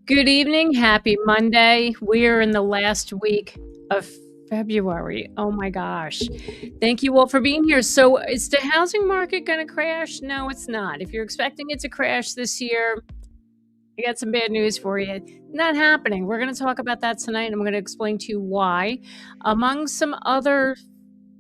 Good evening. Happy Monday. We are in the last week of February. Oh my gosh. Thank you all for being here. So, is the housing market going to crash? No, it's not. If you're expecting it to crash this year, I got some bad news for you. Not happening. We're going to talk about that tonight, and I'm going to explain to you why. Among some other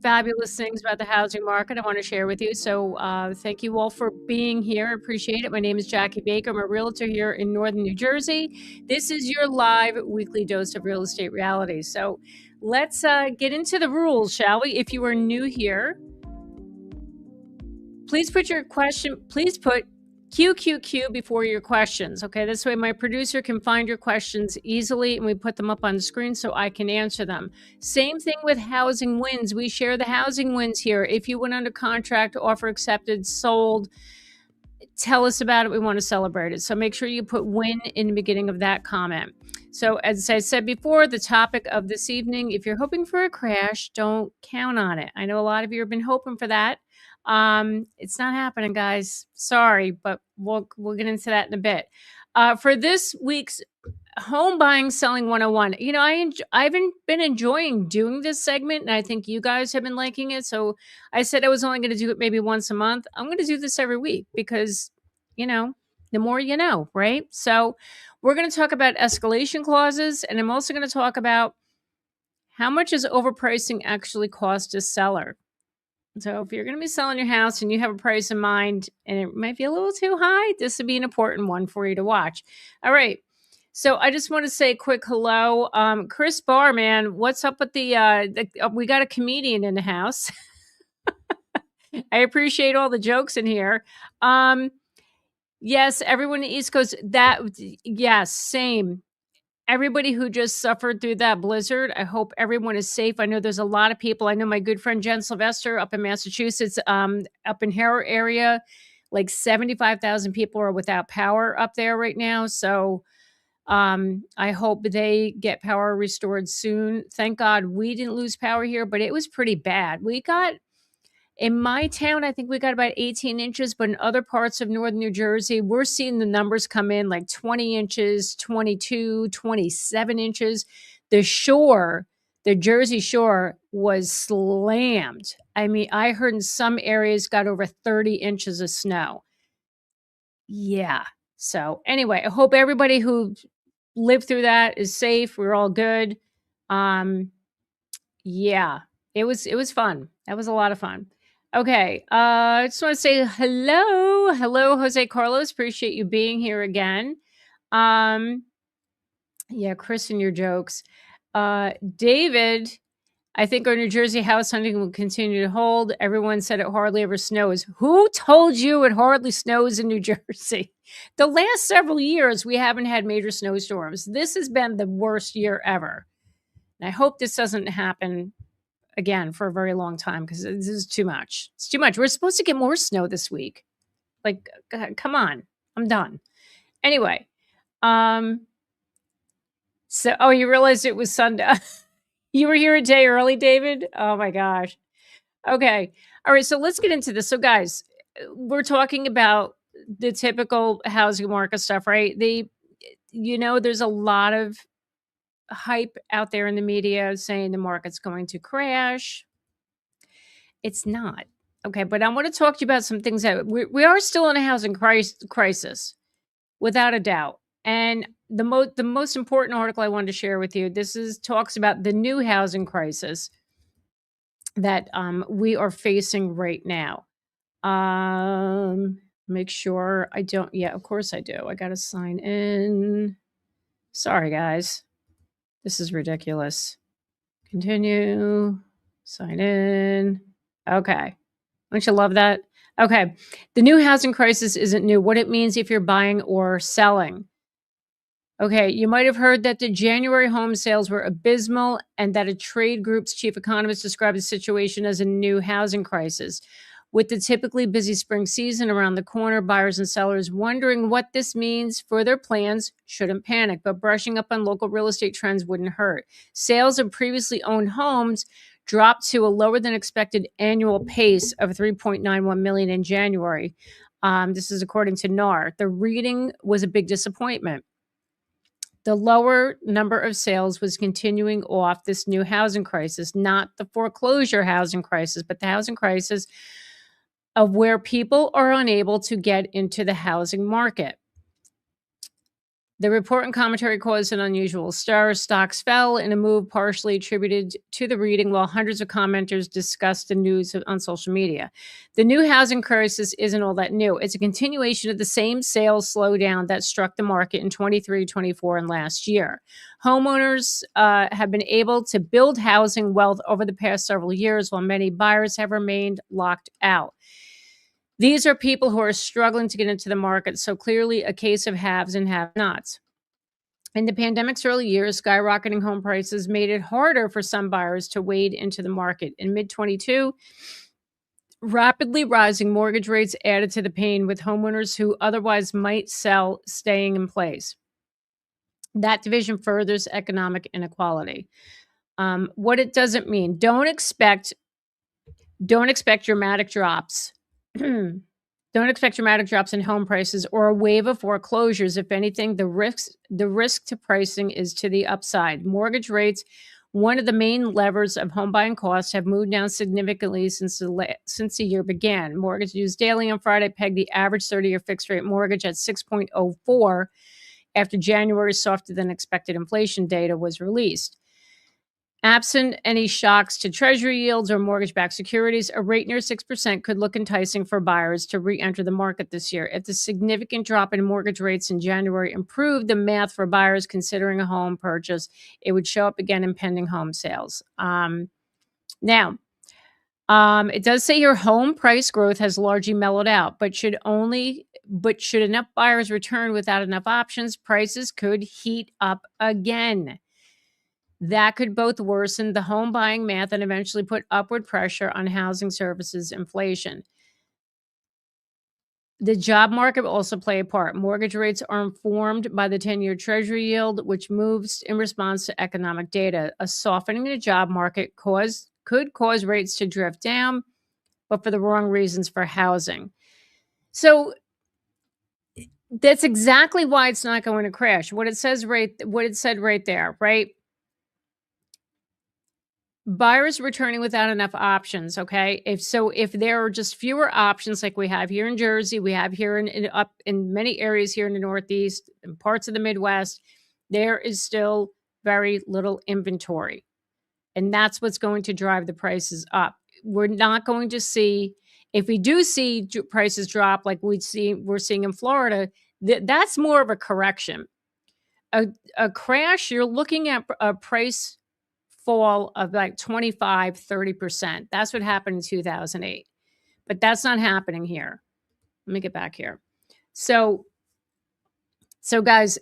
fabulous things about the housing market I want to share with you. So thank you all for being here. I appreciate it. My name is Jackie Baker. I'm a realtor here in Northern New Jersey. This is your live weekly dose of real estate reality. So let's get into the rules, shall we? If you are new here, please put your question, please put QQQ before your questions. Okay, this way my producer can find your questions easily and we put them up on the screen so I can answer them. Same thing with housing wins. We share the housing wins here. If you went under contract, offer accepted, sold, tell us about it. We want to celebrate it. So make sure you put win in the beginning of that comment. So as I said before, the topic of this evening, if you're hoping for a crash, don't count on it. I know a lot of you have been hoping for that. It's not happening, guys. Sorry, but we'll get into that in a bit. For this week's Home Buying Selling 101, you know, I've been enjoying doing this segment, and I think you guys have been liking it. So I said I was only going to do it maybe once a month. I'm going to do this every week because, you know, the more you know, right? So we're going to talk about escalation clauses, and I'm also going to talk about how much does overpricing actually cost a seller. So if you're going to be selling your house and you have a price in mind and it might be a little too high, this would be an important one for you to watch. All right. So I just want to say a quick hello. Chris Barr, man, what's up with we got a comedian in the house. I appreciate all the jokes in here. Yes, everyone in the East Coast, yes, same. Everybody who just suffered through that blizzard, I hope everyone is safe. I know there's a lot of people. I know my good friend Jen Sylvester up in Massachusetts, up in Harrow area, like 75,000 people are without power up there right now. So I hope they get power restored soon. Thank God we didn't lose power here, but it was pretty bad. In my town, I think we got about 18 inches, but in other parts of northern New Jersey, we're seeing the numbers come in like 20 inches, 22, 27 inches. The shore, the Jersey Shore was slammed. I mean, I heard in some areas got over 30 inches of snow. Yeah. So anyway, I hope everybody who lived through that is safe. We're all good. Yeah, it was fun. That was a lot of fun. Okay, I just want to say hello, Jose Carlos. Appreciate you being here again. Yeah, Chris and your jokes. David, I think our New Jersey house hunting will continue to hold. Everyone said it hardly ever snows. Who told you it hardly snows in New Jersey? The last several years, we haven't had major snowstorms. This has been the worst year ever. And I hope this doesn't happen again for a very long time because this is too much. It's too much. We're supposed to get more snow this week. Like, God, come on. I'm done. Anyway, so you realized it was Sunday. You were here a day early, David? Oh my gosh. Okay. All right, so let's get into this. So guys, we're talking about the typical housing market stuff, right? There's a lot of hype out there in the media saying the market's going to crash. It's not. Okay, but I want to talk to you about some things that we are still in a housing crisis, without a doubt. And the most important article I wanted to share with you, talks about the new housing crisis that we are facing right now. Make sure I don't. Yeah, of course I do. I got to sign in. Sorry, guys. This is ridiculous. Continue. Sign in. Okay. Don't you love that? Okay. The new housing crisis isn't new. What it means if you're buying or selling. Okay. You might have heard that the January home sales were abysmal and that a trade group's chief economist described the situation as a new housing crisis. With the typically busy spring season around the corner, buyers and sellers wondering what this means for their plans shouldn't panic, but brushing up on local real estate trends wouldn't hurt. Sales of previously owned homes dropped to a lower than expected annual pace of 3.91 million in January. This is according to NAR. The reading was a big disappointment. The lower number of sales was continuing off this new housing crisis, not the foreclosure housing crisis, but the housing crisis of where people are unable to get into the housing market. The report and commentary caused an unusual stir. Stocks fell in a move partially attributed to the reading, while hundreds of commenters discussed the news on social media. The new housing crisis isn't all that new. It's a continuation of the same sales slowdown that struck the market in 23, 24, and last year. Homeowners have been able to build housing wealth over the past several years, while many buyers have remained locked out. These are people who are struggling to get into the market, so clearly a case of haves and have-nots. In the pandemic's early years, skyrocketing home prices made it harder for some buyers to wade into the market. In mid-22, rapidly rising mortgage rates added to the pain, with homeowners who otherwise might sell staying in place. That division furthers economic inequality. What it doesn't mean, don't expect dramatic drops. Don't expect dramatic drops in home prices or a wave of foreclosures. If anything, the risk to pricing is to the upside. Mortgage rates, one of the main levers of home buying costs, have moved down significantly since the year began. Mortgage News Daily on Friday pegged the average 30-year fixed rate mortgage at 6.04 after January's softer than expected inflation data was released. Absent any shocks to treasury yields or mortgage-backed securities, a rate near 6% could look enticing for buyers to re-enter the market this year. If the significant drop in mortgage rates in January improved the math for buyers considering a home purchase, it would show up again in pending home sales. Now, it does say your home price growth has largely mellowed out, but should enough buyers return without enough options, prices could heat up again. That could both worsen the home buying math and eventually put upward pressure on housing services inflation. The job market will also play a part. Mortgage rates are informed by the 10-year Treasury yield, which moves in response to economic data. A softening in the job market could cause rates to drift down, but for the wrong reasons for housing. So that's exactly why it's not going to crash. What it said right there, right? Buyers returning without enough options. Okay. If there are just fewer options, like we have here in Jersey, we have here up in many areas here in the Northeast and parts of the Midwest, there is still very little inventory. And that's what's going to drive the prices up. We're not going to see, if we do see prices drop like we're seeing in Florida, that's more of a correction. A crash, you're looking at a price fall of like 25, 30%. That's what happened in 2008. But that's not happening here. Let me get back here. So guys,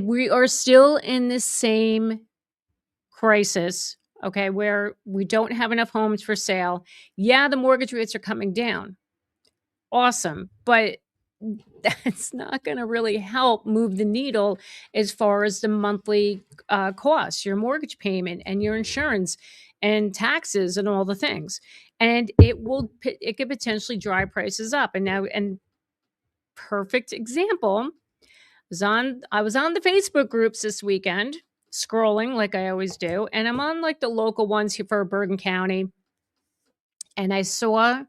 we are still in this same crisis, okay, where we don't have enough homes for sale. Yeah, the mortgage rates are coming down. Awesome. But that's not going to really help move the needle as far as the monthly costs, your mortgage payment and your insurance and taxes and all the things. And it could potentially drive prices up. And perfect example, I was on the Facebook groups this weekend, scrolling like I always do. And I'm on like the local ones here for Bergen County. And I saw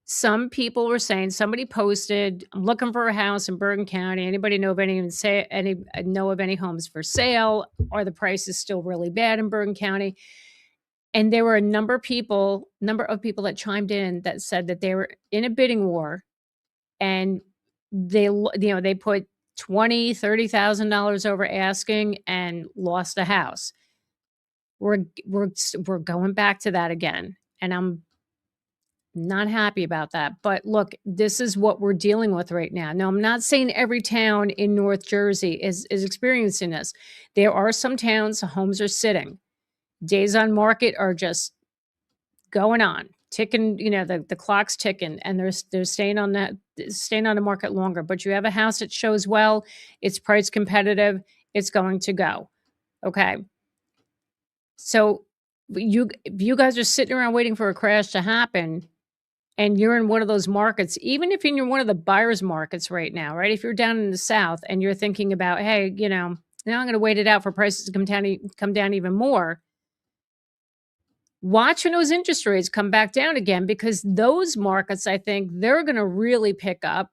some people were saying, somebody posted, I'm looking for a house in Bergen County. Anybody know of any homes for sale? Are the prices still really bad in Bergen County? And there were a number of people that chimed in that said that they were in a bidding war, and they put $20,000, $30,000 over asking and lost a house. We're going back to that again, and I'm not happy about that. But look, this is what we're dealing with right now. Now, I'm not saying every town in North Jersey is experiencing this. There are some towns, homes are sitting. Days on market are just going on, ticking, the clock's ticking, and they're staying on the market longer. But you have a house that shows well, it's price competitive, it's going to go. Okay. So if you guys are sitting around waiting for a crash to happen, and you're in one of those markets, even if you're in one of the buyer's markets right now, right? If you're down in the South and you're thinking about, hey, Now I'm going to wait it out for prices to come down even more. Watch when those interest rates come back down again, because those markets, I think, they're going to really pick up,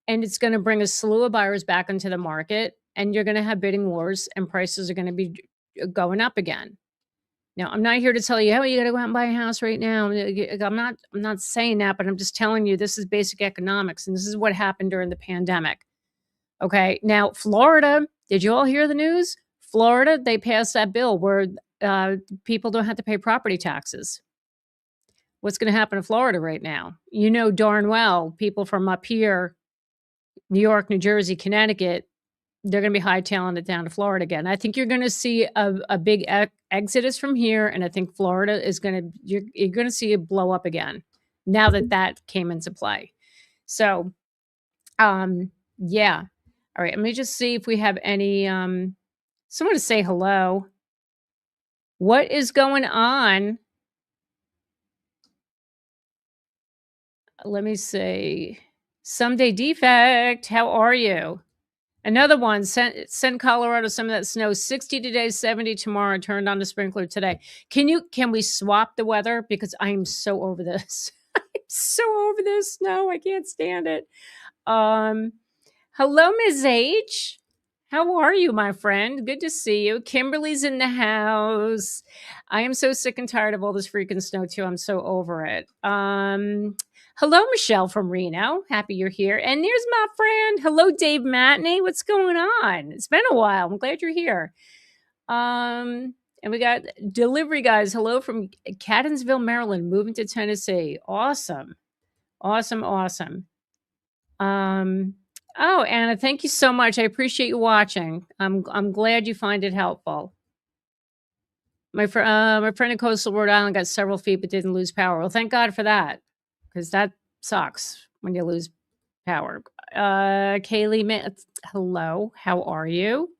and it's going to bring a slew of buyers back into the market, and you're going to have bidding wars, and prices are going to be going up again. Now, I'm not here to tell you, oh, you got to go out and buy a house right now. I'm not saying that, but I'm just telling you this is basic economics, and this is what happened during the pandemic. Okay. Now, Florida, did you all hear the news? Florida, they passed that bill where people don't have to pay property taxes. What's going to happen in Florida right now? You know darn well, people from up here, New York, New Jersey, Connecticut, they're going to be hightailing it down to Florida again. I think you're going to see a big exodus from here, and I think Florida is going to you're going to see it blow up again now that came into play. So, yeah. All right, let me just see if we have any someone to say hello. What is going on? Let me see. Someday Defect, how are you? Another one, send Colorado some of that snow. 60 today, 70 tomorrow. Turned on the sprinkler today. Can we swap the weather? Because I am so over this. I'm so over this snow. I can't stand it. Hello, Ms. H. How are you, my friend? Good to see you. Kimberly's in the house. I am so sick and tired of all this freaking snow, too. I'm so over it. Hello, Michelle from Reno. Happy you're here. And there's my friend. Hello, Dave Matney. What's going on? It's been a while. I'm glad you're here. And we got delivery guys. Hello from Catonsville, Maryland, moving to Tennessee. Awesome. Awesome. Oh, Anna, thank you so much. I appreciate you watching. I'm glad you find it helpful. My friend in coastal Rhode Island got several feet but didn't lose power. Well, thank God for that, because that sucks when you lose power. Kaylee, hello. How are you?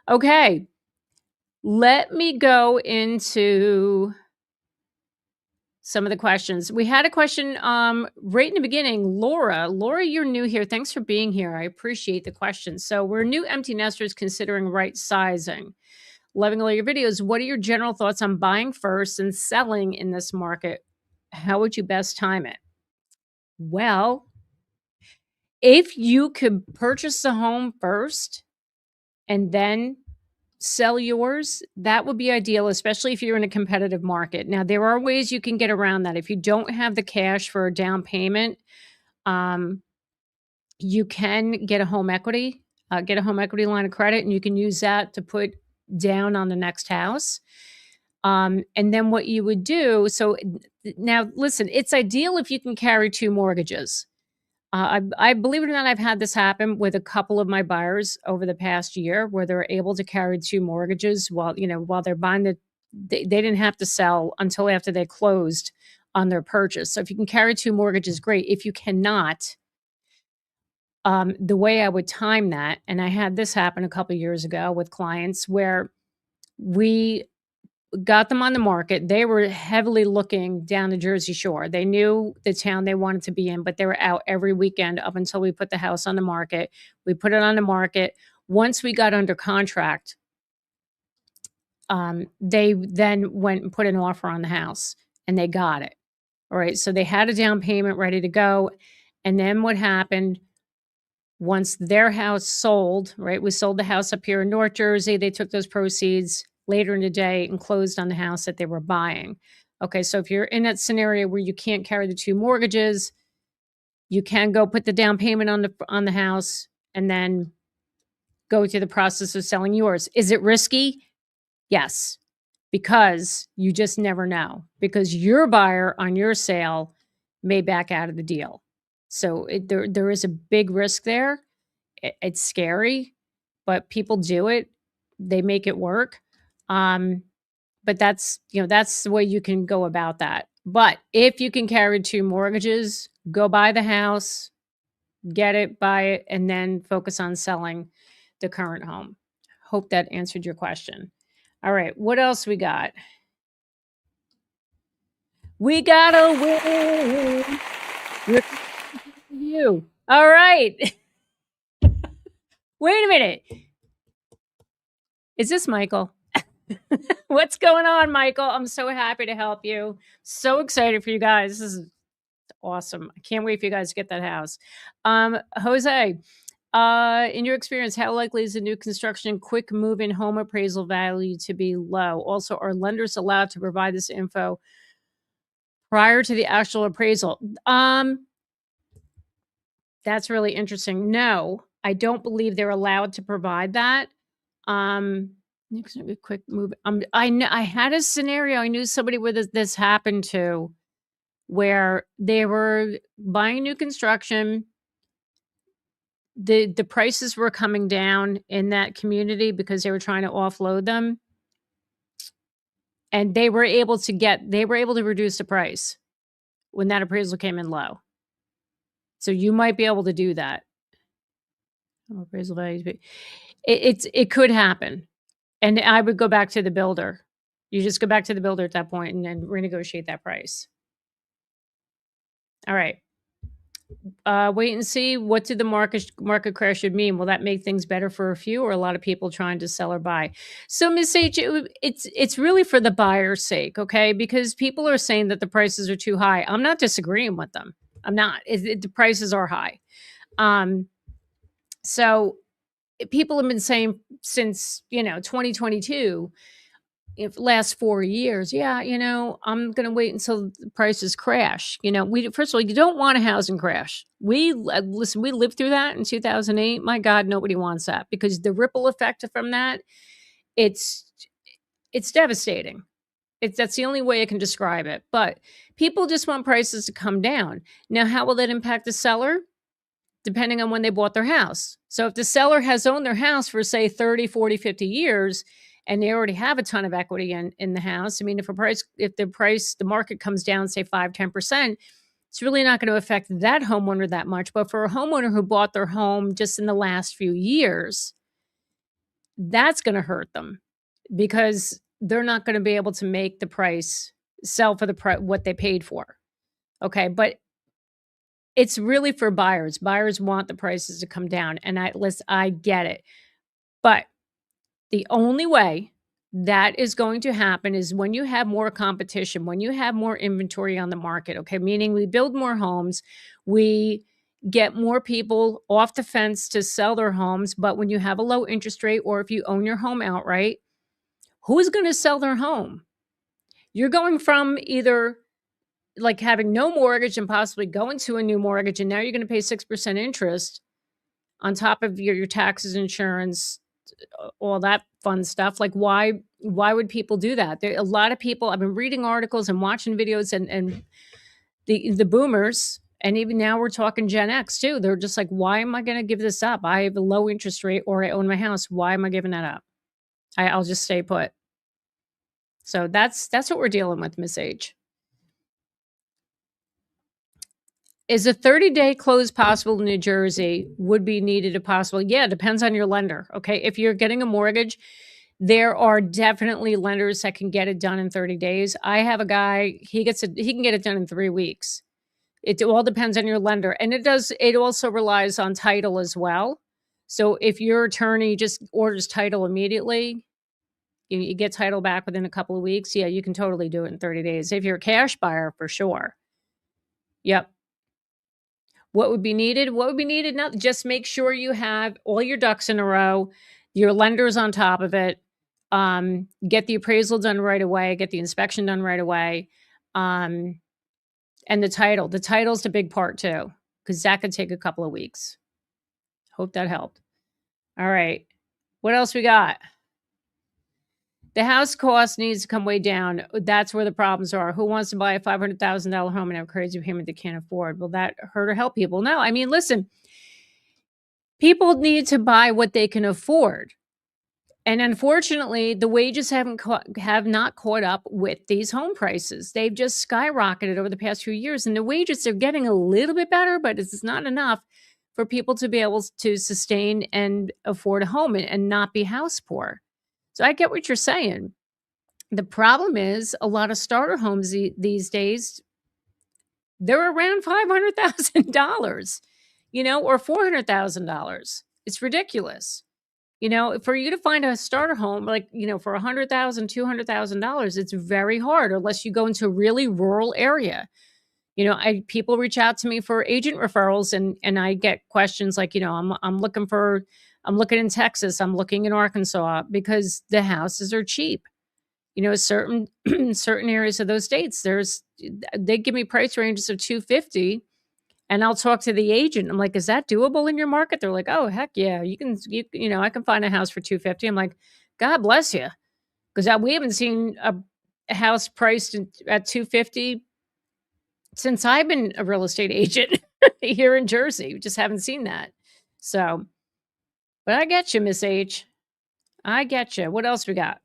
Okay, let me go into some of the questions. We had a question right in the beginning. Laura, you're new here. Thanks for being here. I appreciate the question. So we're new empty nesters considering right sizing. Loving all your videos. What are your general thoughts on buying first and selling in this market? How would you best time it? Well, if you could purchase the home first and then sell yours, that would be ideal, especially if you're in a competitive market. Now, there are ways you can get around that. If you don't have the cash for a down payment, you can get a home equity line of credit, and you can use that to put down on the next house. And then what you would do, so now listen, it's ideal if you can carry 2 mortgages. I believe it or not, I've had this happen with a couple of my buyers over the past year, where they're able to carry 2 mortgages while they're buying they didn't have to sell until after they closed on their purchase. So if you can carry 2 mortgages, great. If you cannot, the way I would time that, and I had this happen a couple years ago with clients where we got them on the market. They were heavily looking down the Jersey Shore. They knew the town they wanted to be in, but they were out every weekend up until we put the house on the market. We put it on the market. Once we got under contract, they then went and put an offer on the house, and they got it. All right. So they had a down payment ready to go. And then what happened? Once their house sold, right? We sold the house up here in North Jersey. They took those proceeds later in the day and closed on the house that they were buying. Okay, so if you're in that scenario where you can't carry the 2 mortgages, you can go put the down payment on the house and then go through the process of selling yours. Is it risky? Yes, because you just never know, because your buyer on your sale may back out of the deal. So there is a big risk there. It's scary, but people do it. They make it work. But that's the way you can go about that. But if you can carry 2 mortgages, go buy the house, get it, buy it, and then focus on selling the current home. Hope that answered your question. All right, what else we got? We got a win. You. All right. Wait a minute. Is this Michael? What's going on, Michael? I'm so happy to help you. So excited for you guys. This is awesome. I can't wait for you guys to get that house. Jose, in your experience, how likely is a new construction quick move-in home appraisal value to be low? Also, are lenders allowed to provide this info prior to the actual appraisal? That's really interesting. No, I don't believe they're allowed to provide that. Next, a quick move. I had a scenario. I knew somebody where this happened to, where they were buying new construction. The prices were coming down in that community because they were trying to offload them, and they were able to reduce the price when that appraisal came in low. So you might be able to do that. Appraisal values, it could happen. And I would go back to the builder. You just go back to the builder at that point and then renegotiate that price. All right. Wait and see. What did the market crash should mean? Will that make things better for a few or a lot of people trying to sell or buy? So, Miss H, it's really for the buyer's sake, okay? Because people are saying that the prices are too high. I'm not disagreeing with them. I'm not. The prices are high. So people have been saying since 2022, if last 4 years, I'm going to wait until the prices crash. First of all, you don't want a housing crash. We lived through that in 2008. My God, nobody wants that, because the ripple effect from that, it's devastating. That's the only way I can describe it. But people just want prices to come down. Now, how will that impact the seller? Depending on when they bought their house. So if the seller has owned their house for, say, 30, 40, 50 years, and they already have a ton of equity in the house, I mean, if the market comes down, say 5-10%, it's really not going to affect that homeowner that much. But for a homeowner who bought their home just in the last few years, that's going to hurt them, because they're not going to be able to make the price sell for what they paid for. Okay, but it's really for buyers. Buyers want the prices to come down, and I get it. But the only way that is going to happen is when you have more competition, when you have more inventory on the market, okay? Meaning we build more homes, we get more people off the fence to sell their homes. But when you have a low interest rate, or if you own your home outright, who's going to sell their home? You're going from either like having no mortgage and possibly going to a new mortgage, and now you're going to pay 6% interest on top of your taxes, insurance, all that fun stuff. Like, why would people do that? A lot of people, I've been reading articles and watching videos, and the boomers, and even now we're talking Gen X too. They're just like, why am I going to give this up? I have a low interest rate, or I own my house. Why am I giving that up? I'll just stay put. So that's what we're dealing with, Miss H. Is a 30-day close possible in New Jersey? Would be needed if possible. Yeah, it depends on your lender. Okay, if you're getting a mortgage, there are definitely lenders that can get it done in 30 days. I have a guy, he can get it done in 3 weeks. It all depends on your lender. And it also relies on title as well. So if your attorney just orders title immediately, you get title back within a couple of weeks, yeah, you can totally do it in 30 days. If you're a cash buyer, for sure. Yep. What would be needed? What would be needed? Now, just make sure you have all your ducks in a row. Your lender's on top of it. Get the appraisal done right away. Get the inspection done right away. And the title. The title's the big part too, because that could take a couple of weeks. Hope that helped. All right. What else we got? The house cost needs to come way down. That's where the problems are. Who wants to buy a $500,000 home and have a crazy payment they can't afford? Will that hurt or help people? No. I mean, listen, people need to buy what they can afford. And unfortunately, the wages have not caught up with these home prices. They've just skyrocketed over the past few years. And the wages are getting a little bit better, but it's not enough for people to be able to sustain and afford a home and not be house poor. So I get what you're saying. The problem is a lot of starter homes these days, they're around $500,000, or $400,000. It's ridiculous. You know, for you to find a starter home, like, you know, for $100,000, $200,000, it's very hard unless you go into a really rural area. You know, people reach out to me for agent referrals, and I get questions like, you know, I'm looking in Texas, I'm looking in Arkansas because the houses are cheap. You know, certain certain areas of those states, they give me price ranges of 250, and I'll talk to the agent. I'm like, "Is that doable in your market?" They're like, "Oh, heck yeah. You know, I can find a house for 250." I'm like, "God bless you." 'Cause, we haven't seen a house priced at 250 since I've been a real estate agent here in Jersey. We just haven't seen that. So, but I get you, Miss H. I get you. What else we got?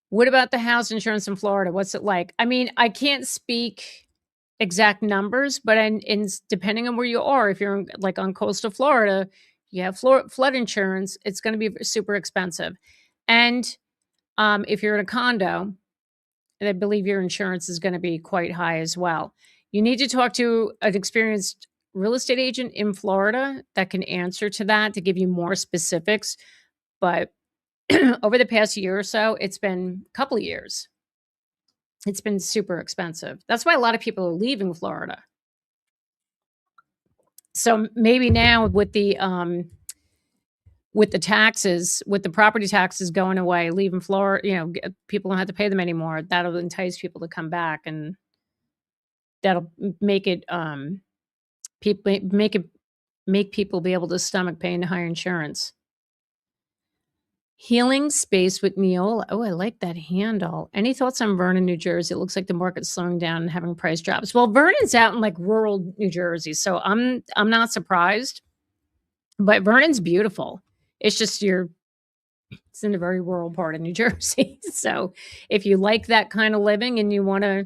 What about the house insurance in Florida? What's it like? I mean, I can't speak exact numbers, but depending on where you are, if you're like on coastal Florida, you have flood insurance, it's going to be super expensive. And if you're in a condo, and I believe your insurance is going to be quite high as well. You need to talk to an experienced real estate agent in Florida that can answer to that to give you more specifics. But over the past year or so, it's been a couple of years. It's been super expensive. That's why a lot of people are leaving Florida. So maybe now with the taxes, with the property taxes going away, leaving Florida, you know, people don't have to pay them anymore. That'll entice people to come back, and that'll make it people make people be able to stomach paying the higher insurance. Healing space with Neola. Oh, I like that handle. Any thoughts on Vernon, New Jersey? It looks like the market's slowing down and having price drops. Well, Vernon's out in like rural New Jersey, so I'm not surprised. But Vernon's beautiful. It's just it's in a very rural part of New Jersey. So if you like that kind of living and you want to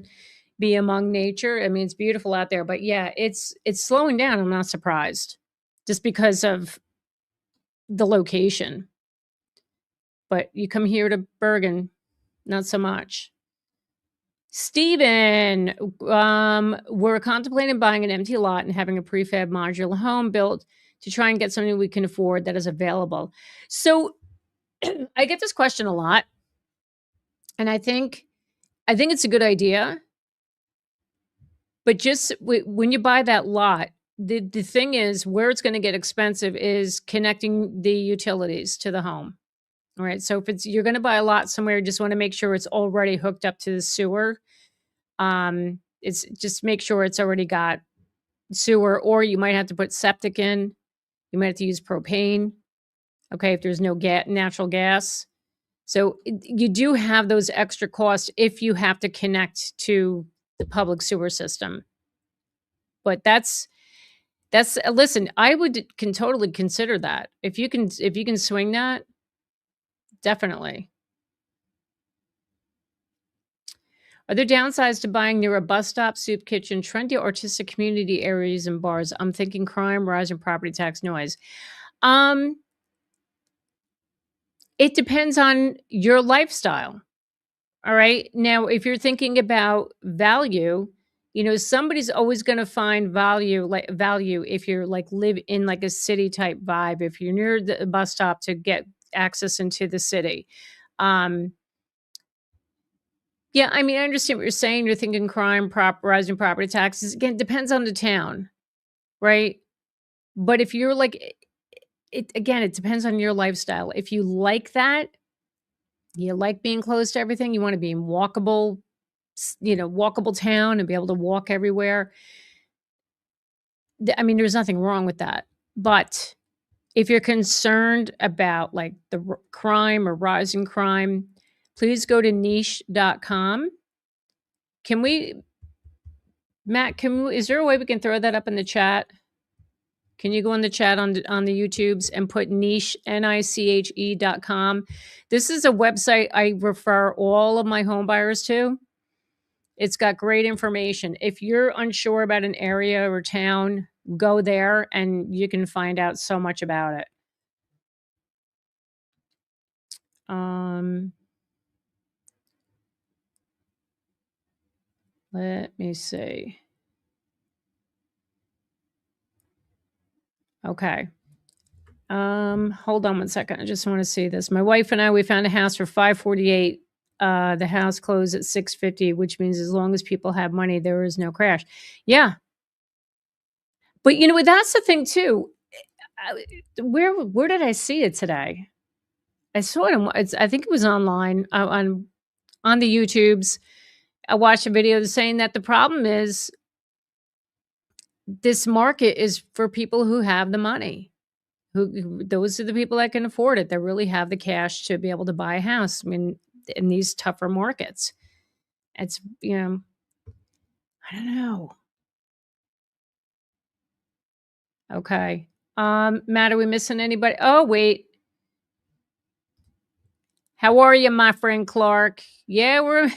be among nature, I mean, it's beautiful out there. But yeah, it's slowing down. I'm not surprised, just because of the location. But you come here to Bergen, not so much. Steven, we're contemplating buying an empty lot and having a prefab modular home built to try and get something we can afford that is available. So I get this question a lot, and I think it's a good idea. But just when you buy that lot, the thing is where it's going to get expensive is connecting the utilities to the home. All right. So if you're going to buy a lot somewhere, you just want to make sure it's already hooked up to the sewer. It's just make sure it's already got sewer, or you might have to put septic in. You might have to use propane. Okay, if there's no natural gas. So you do have those extra costs if you have to connect to the public sewer system. But that's listen, can totally consider that. If you can swing that, definitely. Are there downsides to buying near a bus stop, soup kitchen, trendy artistic community areas and bars? I'm thinking crime, rising property tax, noise. It depends on your lifestyle. All right. Now, if you're thinking about value, you know, somebody's always going to find value if you're like live in like a city type vibe, if you're near the bus stop to get access into the city. Yeah, I mean, I understand what you're saying. You're thinking crime, rising property taxes. Again, it depends on the town, right? But if you're like, it depends on your lifestyle. If you like that, you like being close to everything, you want to be in walkable town and be able to walk everywhere. I mean, there's nothing wrong with that. But if you're concerned about like the crime or rising crime, please go to niche.com. Can we, Matt, is there a way we can throw that up in the chat? Can you go in the chat on the YouTubes and put niche, niche.com? This is a website I refer all of my home buyers to. It's got great information. If you're unsure about an area or town, go there and you can find out so much about it. Let me see. Okay. Hold on one second. I just want to see this. My wife and I, we found a house for 548. The house closed at 650, which means as long as people have money, there is no crash. Yeah. But you know what? That's the thing too. Where did I see it today? I saw it. I think it was online on the YouTubes. I watched a video saying that the problem is this market is for people who have the money. Those are the people that can afford it. That really have the cash to be able to buy a house. I mean, in these tougher markets, it's I don't know. Okay, Matt, are we missing anybody? Oh wait, how are you, my friend Clark? Yeah, we're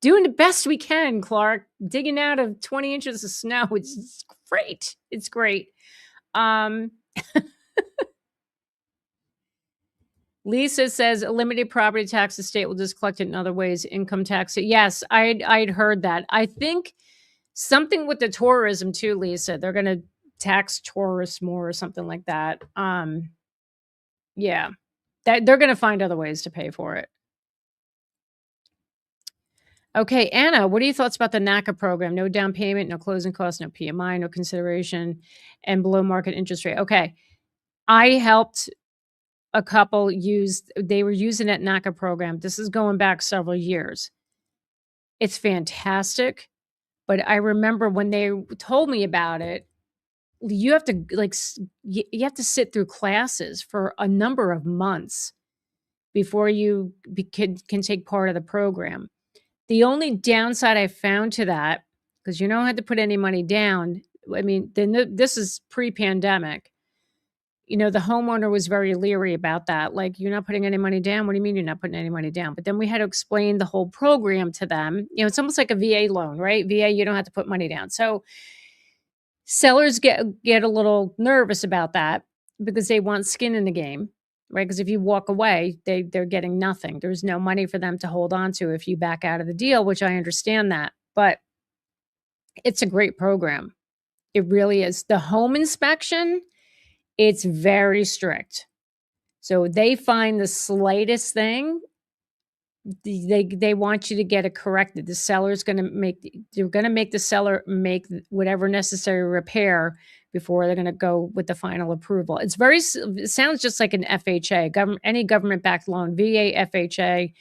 doing the best we can, Clark. Digging out of 20 inches of snow. It's great. It's great. Lisa says a limited property tax, the state will just collect it in other ways. Income tax. Yes, I'd heard that. I think something with the tourism too, Lisa. They're going to tax tourists more or something like that. Yeah, that they're going to find other ways to pay for it. Okay, Anna, what are your thoughts about the NACA program? No down payment, no closing costs, no PMI, no consideration, and below market interest rate. Okay, I helped a couple they were using that NACA program. This is going back several years. It's fantastic, but I remember when they told me about it, you have to you have to sit through classes for a number of months before you can take part of the program. The only downside I found to that, because you don't have to put any money down. I mean, this is pre-pandemic. The homeowner was very leery about that. Like, you're not putting any money down. What do you mean you're not putting any money down? But then we had to explain the whole program to them. It's almost like a VA loan, right? VA, you don't have to put money down. So sellers get a little nervous about that because they want skin in the game, right? Because if you walk away, they're getting nothing. There's no money for them to hold on to if you back out of the deal, which I understand that. But it's a great program. It really is. The home inspection, it's very strict. So they find the slightest thing, they want you to get it corrected. The seller's going to make the seller make whatever necessary repair before they're going to go with the final approval. It sounds just like an FHA, any government-backed loan, VA, FHA,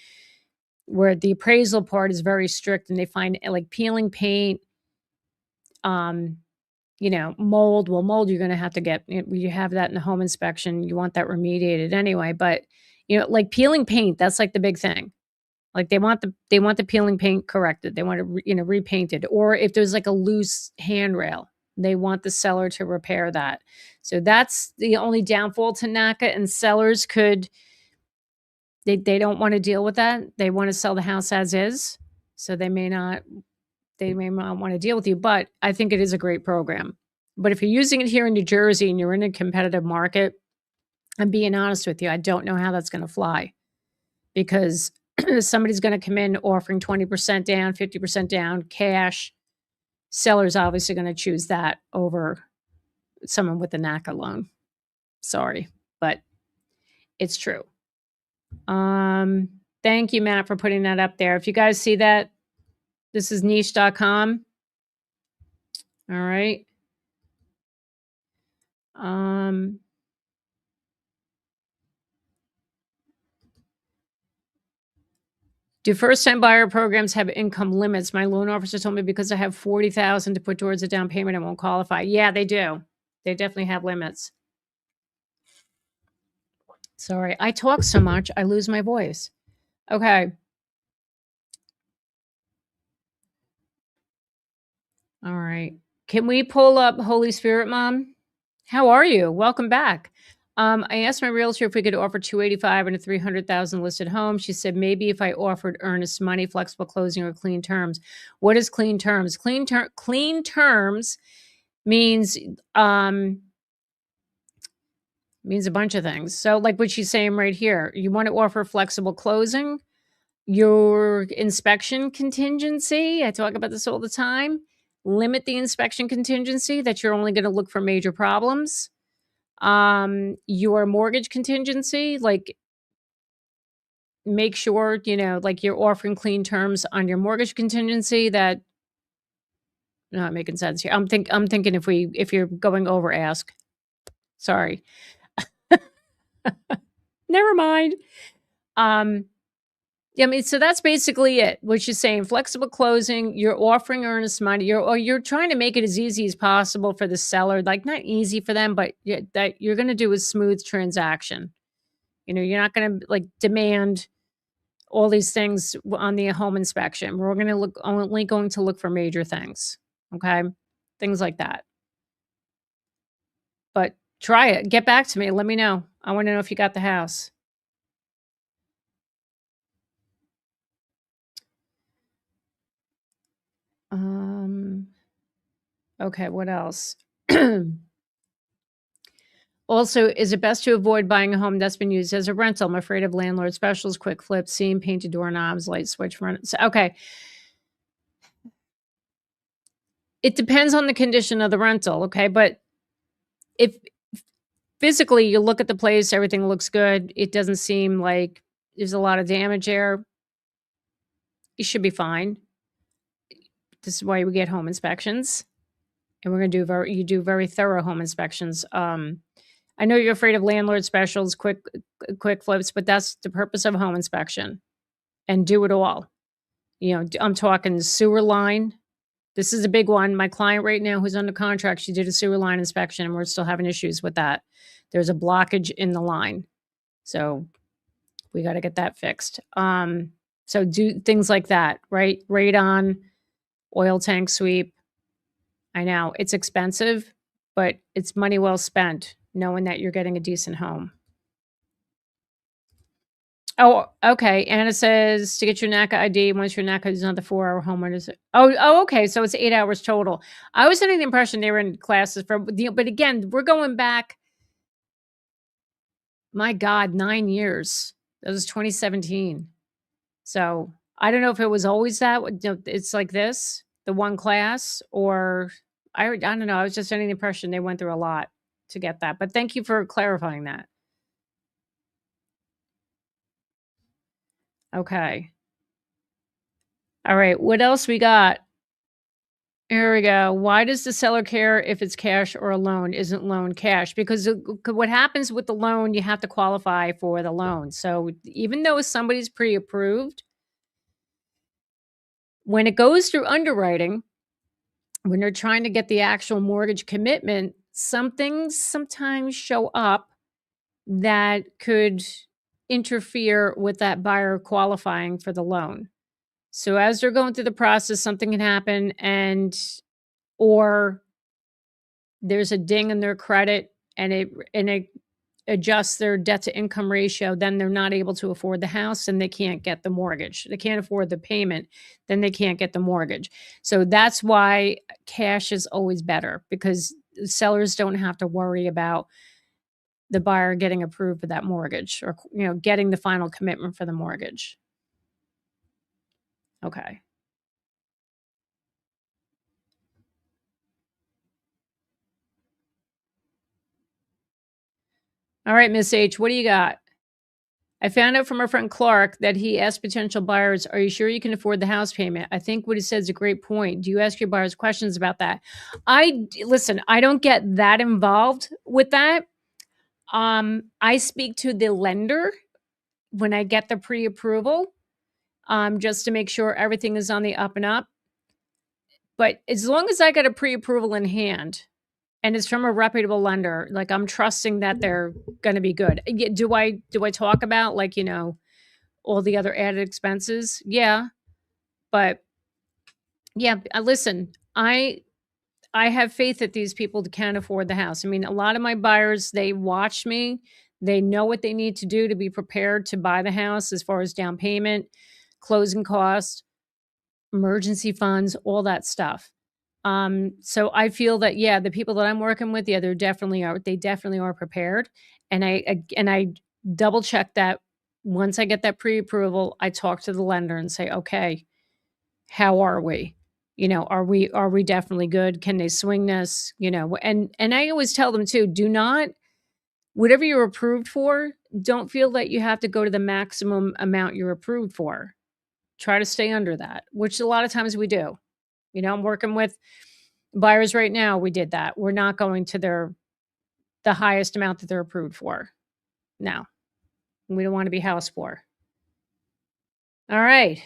where the appraisal part is very strict, and they find like peeling paint, mold. Well, mold, you're going to have to get, you have that in the home inspection. You want that remediated anyway. But, like peeling paint, that's like the big thing. Like they want the peeling paint corrected. They want it, repainted. Or if there's like a loose handrail, they want the seller to repair that. So that's the only downfall to NACA, and sellers they don't want to deal with that. They want to sell the house as is. So they may not want to deal with you, but I think it is a great program. But if you're using it here in New Jersey and you're in a competitive market, I'm being honest with you, I don't know how that's going to fly, because somebody's going to come in offering 20% down, 50% down, cash. Seller's obviously going to choose that over someone with a NACA loan. Sorry, but it's true. Thank you, Matt, for putting that up there. If you guys see that, this is niche.com. All right. Do first-time buyer programs have income limits? My loan officer told me because I have $40,000 to put towards a down payment, I won't qualify. Yeah, they do. They definitely have limits. Sorry, I talk so much, I lose my voice. Okay. All right. Can we pull up Holy Spirit Mom? How are you? Welcome back. I asked my realtor if we could offer 285 and a 300,000 listed home. She said maybe if I offered earnest money, flexible closing, or clean terms. What is clean terms? Clean terms means a bunch of things. So like what she's saying right here, you want to offer flexible closing, your inspection contingency. I talk about this all the time. Limit the inspection contingency, that you're only going to look for major problems. Your mortgage contingency, like make sure, like you're offering clean terms on your mortgage contingency. That not making sense here. I'm thinking if you're going over, ask. Sorry. Never mind. Yeah, I mean, so that's basically it. What she's saying, flexible closing, you're offering earnest money, you're trying to make it as easy as possible for the seller. Like not easy for them, but that you're going to do a smooth transaction. You're not going to like demand all these things on the home inspection. We're going to only going to look for major things. Okay? Things like that. But try it. Get back to me. Let me know. I want to know if you got the house. Okay, what else? Also, is it best to avoid buying a home that's been used as a rental? I'm afraid of landlord specials, quick flips, seam, painted doorknobs, light switch rent. Okay. It depends on the condition of the rental, okay? But if physically you look at the place, everything looks good, it doesn't seem like there's a lot of damage there, you should be fine. This is why we get home inspections. And we're going to do very thorough home inspections. I know you're afraid of landlord specials, quick flips, but that's the purpose of a home inspection. And do it all. I'm talking sewer line. This is a big one. My client right now who's under contract, she did a sewer line inspection and we're still having issues with that. There's a blockage in the line. So we got to get that fixed. So do things like that, right? Radon, oil tank sweep. I know it's expensive, but it's money well spent knowing that you're getting a decent home. Oh, okay. Anna says to get your NACA ID, once your NACA is not the 4-hour homeowners. Oh, okay. So it's 8 hours total. I was under the impression they were in classes but again, we're going back, my God, 9 years. That was 2017. So I don't know if it was always that. It's like this, the one class, or I don't know. I was just under the impression they went through a lot to get that. But thank you for clarifying that. Okay. All right. What else we got? Here we go. Why does the seller care if it's cash or a loan? Isn't loan cash? Because what happens with the loan, you have to qualify for the loan. So even though somebody's pre-approved, when it goes through underwriting, when they're trying to get the actual mortgage commitment, some things sometimes show up that could interfere with that buyer qualifying for the loan. So as they're going through the process, something can happen or there's a ding in their credit and it adjusts their debt to income ratio, then they're not able to afford the house and they can't get the mortgage. They can't afford the payment, then they can't get the mortgage. So that's why cash is always better, because sellers don't have to worry about the buyer getting approved for that mortgage or getting the final commitment for the mortgage. Okay. All right, Miss H, what do you got? I found out from our friend Clark that he asked potential buyers, are you sure you can afford the house payment? I think what he said is a great point. Do you ask your buyers questions about that? Listen, I don't get that involved with that. I speak to the lender when I get the pre-approval, just to make sure everything is on the up and up. But as long as I got a pre-approval in hand and it's from a reputable lender, like I'm trusting that they're going to be good. Do I talk about all the other added expenses? Yeah. But yeah, listen, I have faith that these people can afford the house. I mean, a lot of my buyers, they watch me. They know what they need to do to be prepared to buy the house as far as down payment, closing costs, emergency funds, all that stuff. So I feel that, yeah, the people that I'm working with, yeah, they definitely are prepared. And I double check that once I get that pre-approval, I talk to the lender and say, okay, how are we? Are we definitely good? Can they swing this? And I always tell them too, do not whatever you're approved for, don't feel that you have to go to the maximum amount you're approved for. Try to stay under that, which a lot of times we do. You know, I'm working with buyers right now. We did that. We're not going to the highest amount that they're approved for. No, we don't want to be house poor. All right.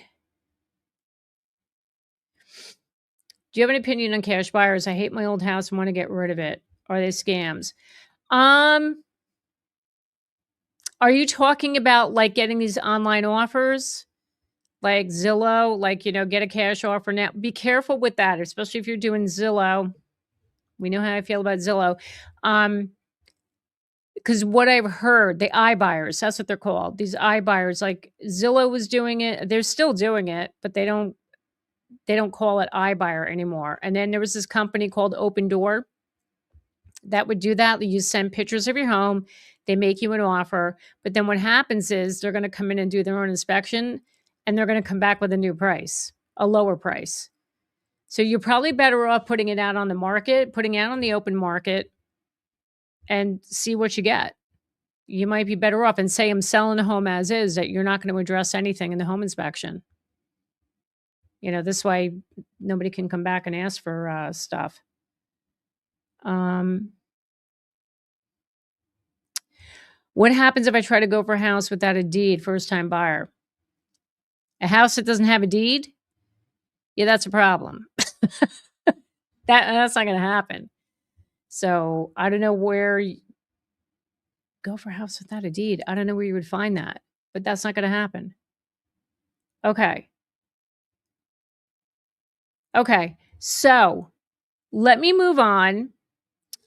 Do you have an opinion on cash buyers? I hate my old house and want to get rid of it. Are they scams? Are you talking about like getting these online offers? Like Zillow, like, you know, get a cash offer now. Be careful with that, especially if you're doing Zillow. We know how I feel about Zillow. Because what I've heard, the iBuyers, that's what they're called. These iBuyers, like Zillow was doing it. They're still doing it, but they don't call it iBuyer anymore. And then there was this company called Open Door that would do that. You send pictures of your home, they make you an offer, but then what happens is they're going to come in and do their own inspection, and they're going to come back with a new price, a lower price. So you're probably better off putting it out on the market, putting it out on the open market, and see what you get. You might be better off and say, I'm selling the home as is, that you're not going to address anything in the home inspection. You know, this way nobody can come back and ask for stuff. What happens if I try to go for a house without a deed, first time buyer? A house that doesn't have a deed? Yeah, that's a problem. That's not going to happen. So I don't know where go for a house without a deed. I don't know where you would find that, but that's not going to happen. Okay. Okay. So let me move on.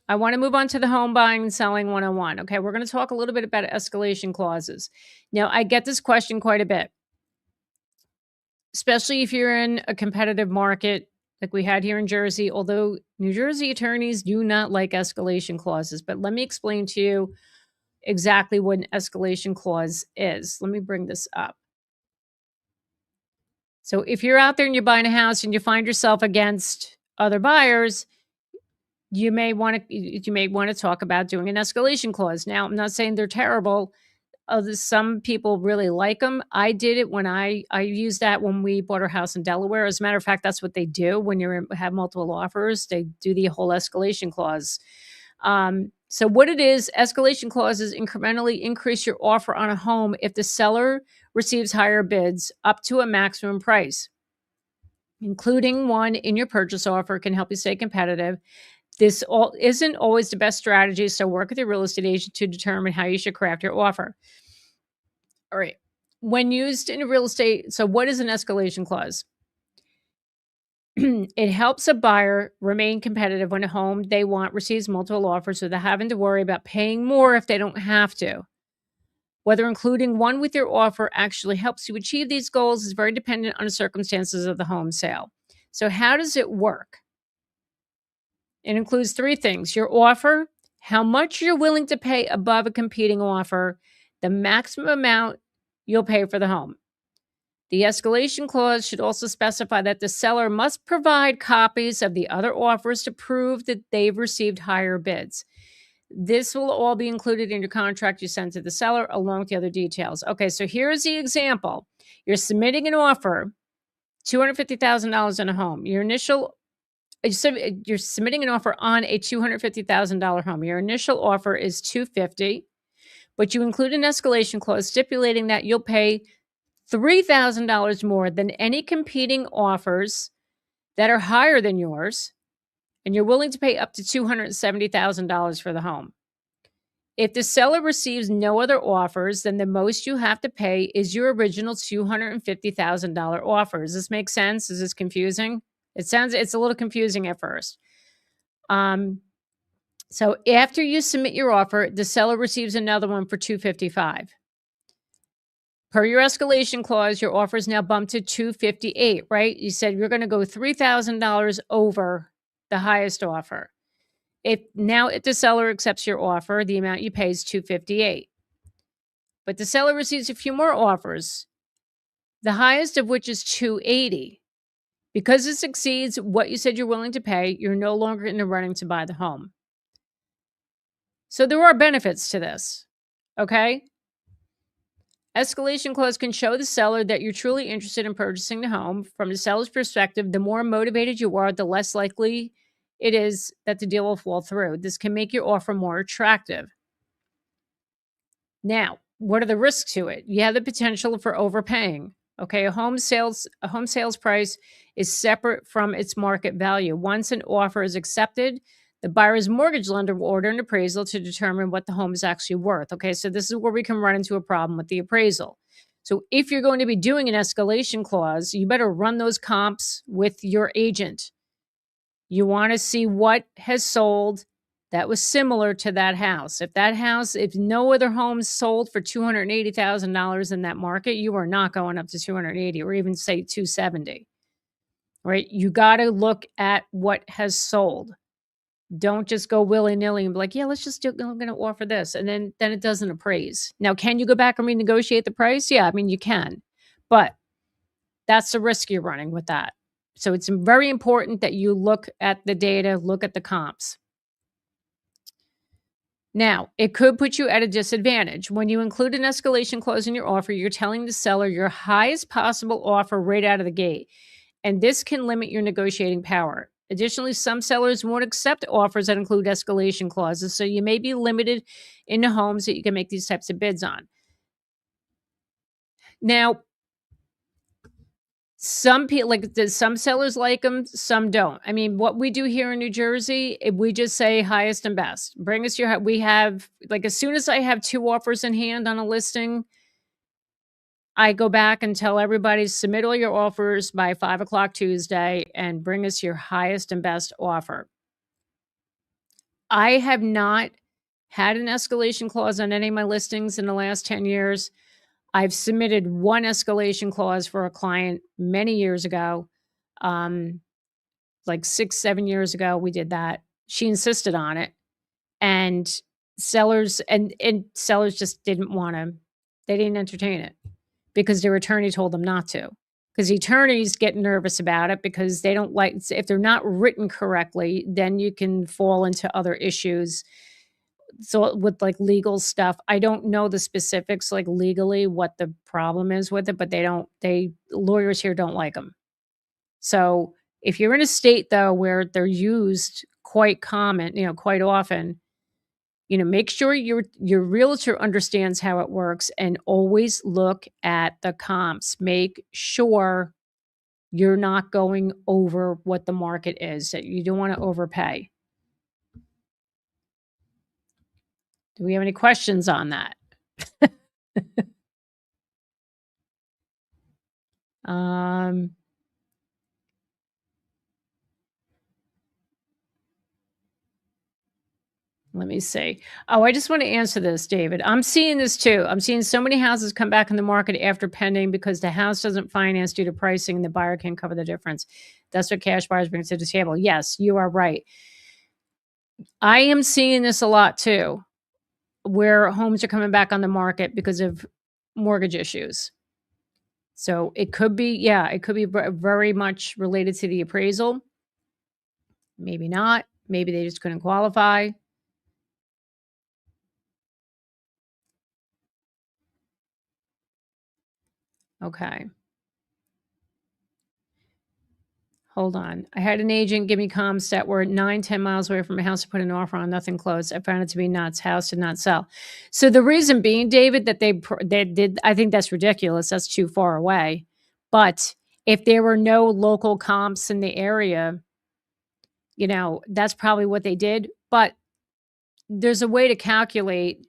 I want to move on to the home buying and selling 101. Okay. We're going to talk a little bit about escalation clauses. Now, I get this question quite a bit, especially if you're in a competitive market like we had here in Jersey, although New Jersey attorneys do not like escalation clauses. But let me explain to you exactly what an escalation clause is. Let me bring this up. So if you're out there and you're buying a house and you find yourself against other buyers, you may want to talk about doing an escalation clause. Now, I'm not saying they're terrible. Some people really like them. I did it when I used that when we bought our house in Delaware. As a matter of fact, that's what they do when you have multiple offers. They do the whole escalation clause. So what it is, escalation clauses incrementally increase your offer on a home if the seller receives higher bids up to a maximum price. Including one in your purchase offer can help you stay competitive. This isn't always the best strategy, so work with your real estate agent to determine how you should craft your offer. All right. When used in real estate, so what is an escalation clause? It helps a buyer remain competitive when a home they want receives multiple offers without having to worry about paying more if they don't have to. Whether including one with your offer actually helps you achieve these goals is very dependent on the circumstances of the home sale. So how does it work? It includes three things: your offer, how much you're willing to pay above a competing offer, the maximum amount you'll pay for the home. The escalation clause should also specify that the seller must provide copies of the other offers to prove that they've received higher bids. This will all be included in your contract you send to the seller along with the other details. Okay, so here's the example. You're submitting an offer, $250,000 on a home. You're submitting an offer on a $250,000 home. Your initial offer is $250,000, but you include an escalation clause stipulating that you'll pay $3,000 more than any competing offers that are higher than yours, and you're willing to pay up to $270,000 for the home. If the seller receives no other offers, then the most you have to pay is your original $250,000 offer. Does this make sense? Is this confusing? It's a little confusing at first. So after you submit your offer, the seller receives another one for $255,000. Per your escalation clause, your offer is now bumped to $258,000, right? You said you're going to go $3,000 over the highest offer. If the seller accepts your offer, the amount you pay is $258,000. But the seller receives a few more offers, the highest of which is $280,000. Because this exceeds what you said you're willing to pay, you're no longer in the running to buy the home. So there are benefits to this. Okay. Escalation clause can show the seller that you're truly interested in purchasing the home. From the seller's perspective, the more motivated you are, the less likely it is that the deal will fall through. This can make your offer more attractive. Now, what are the risks to it? You have the potential for overpaying. Okay, a home sales price is separate from its market value. Once an offer is accepted, the buyer's mortgage lender will order an appraisal to determine what the home is actually worth. Okay, so this is where we can run into a problem with the appraisal. So if you're going to be doing an escalation clause, you better run those comps with your agent. You want to see what has sold that was similar to that house. If no other homes sold for $280,000 in that market, you are not going up to 280 or even say 270. Right? You got to look at what has sold. Don't just go willy-nilly and be like, yeah, let's just do it. I'm going to offer this. And then it doesn't appraise. Now, can you go back and renegotiate the price? Yeah, I mean, you can. But that's the risk you're running with that. So it's very important that you look at the data, look at the comps. Now, it could put you at a disadvantage. When you include an escalation clause in your offer, you're telling the seller your highest possible offer right out of the gate. And this can limit your negotiating power. Additionally, some sellers won't accept offers that include escalation clauses, so you may be limited in the homes that you can make these types of bids on. Now, some people some sellers like them, some don't. I mean, what we do here in New Jersey, we just say highest and best. Bring us your, we have, as soon as I have 2 offers in hand on a listing, I go back and tell everybody, submit all your offers by 5 o'clock Tuesday and bring us your highest and best offer. I have not had an escalation clause on any of my listings in the last 10 years. I've submitted one escalation clause for a client many years ago. 6, 7 years ago, we did that. She insisted on it. And sellers just didn't want to, they didn't entertain it because their attorney told them not to. Because the attorneys get nervous about it because they don't like, if they're not written correctly, then you can fall into other issues. So with legal stuff, I don't know the specifics, legally, what the problem is with it, but lawyers here don't like them. So if you're in a state though, where they're used quite quite often, make sure your realtor understands how it works and always look at the comps. Make sure you're not going over what the market is, that you don't want to overpay. Do we have any questions on that? Let me see. Oh, I just want to answer this, David. I'm seeing this too. I'm seeing so many houses come back in the market after pending because the house doesn't finance due to pricing and the buyer can't cover the difference. That's what cash buyers bring to the table. Yes, you are right. I am seeing this a lot too, where homes are coming back on the market because of mortgage issues. So it could be, very much related to the appraisal. Maybe not. Maybe they just couldn't qualify. Okay. Hold on. I had an agent give me comps that were 9, 10 miles away from a house to put an offer on, nothing closed. I found it to be nuts. House did not sell. So the reason being, David, that they did, I think that's ridiculous. That's too far away. But if there were no local comps in the area, that's probably what they did. But there's a way to calculate.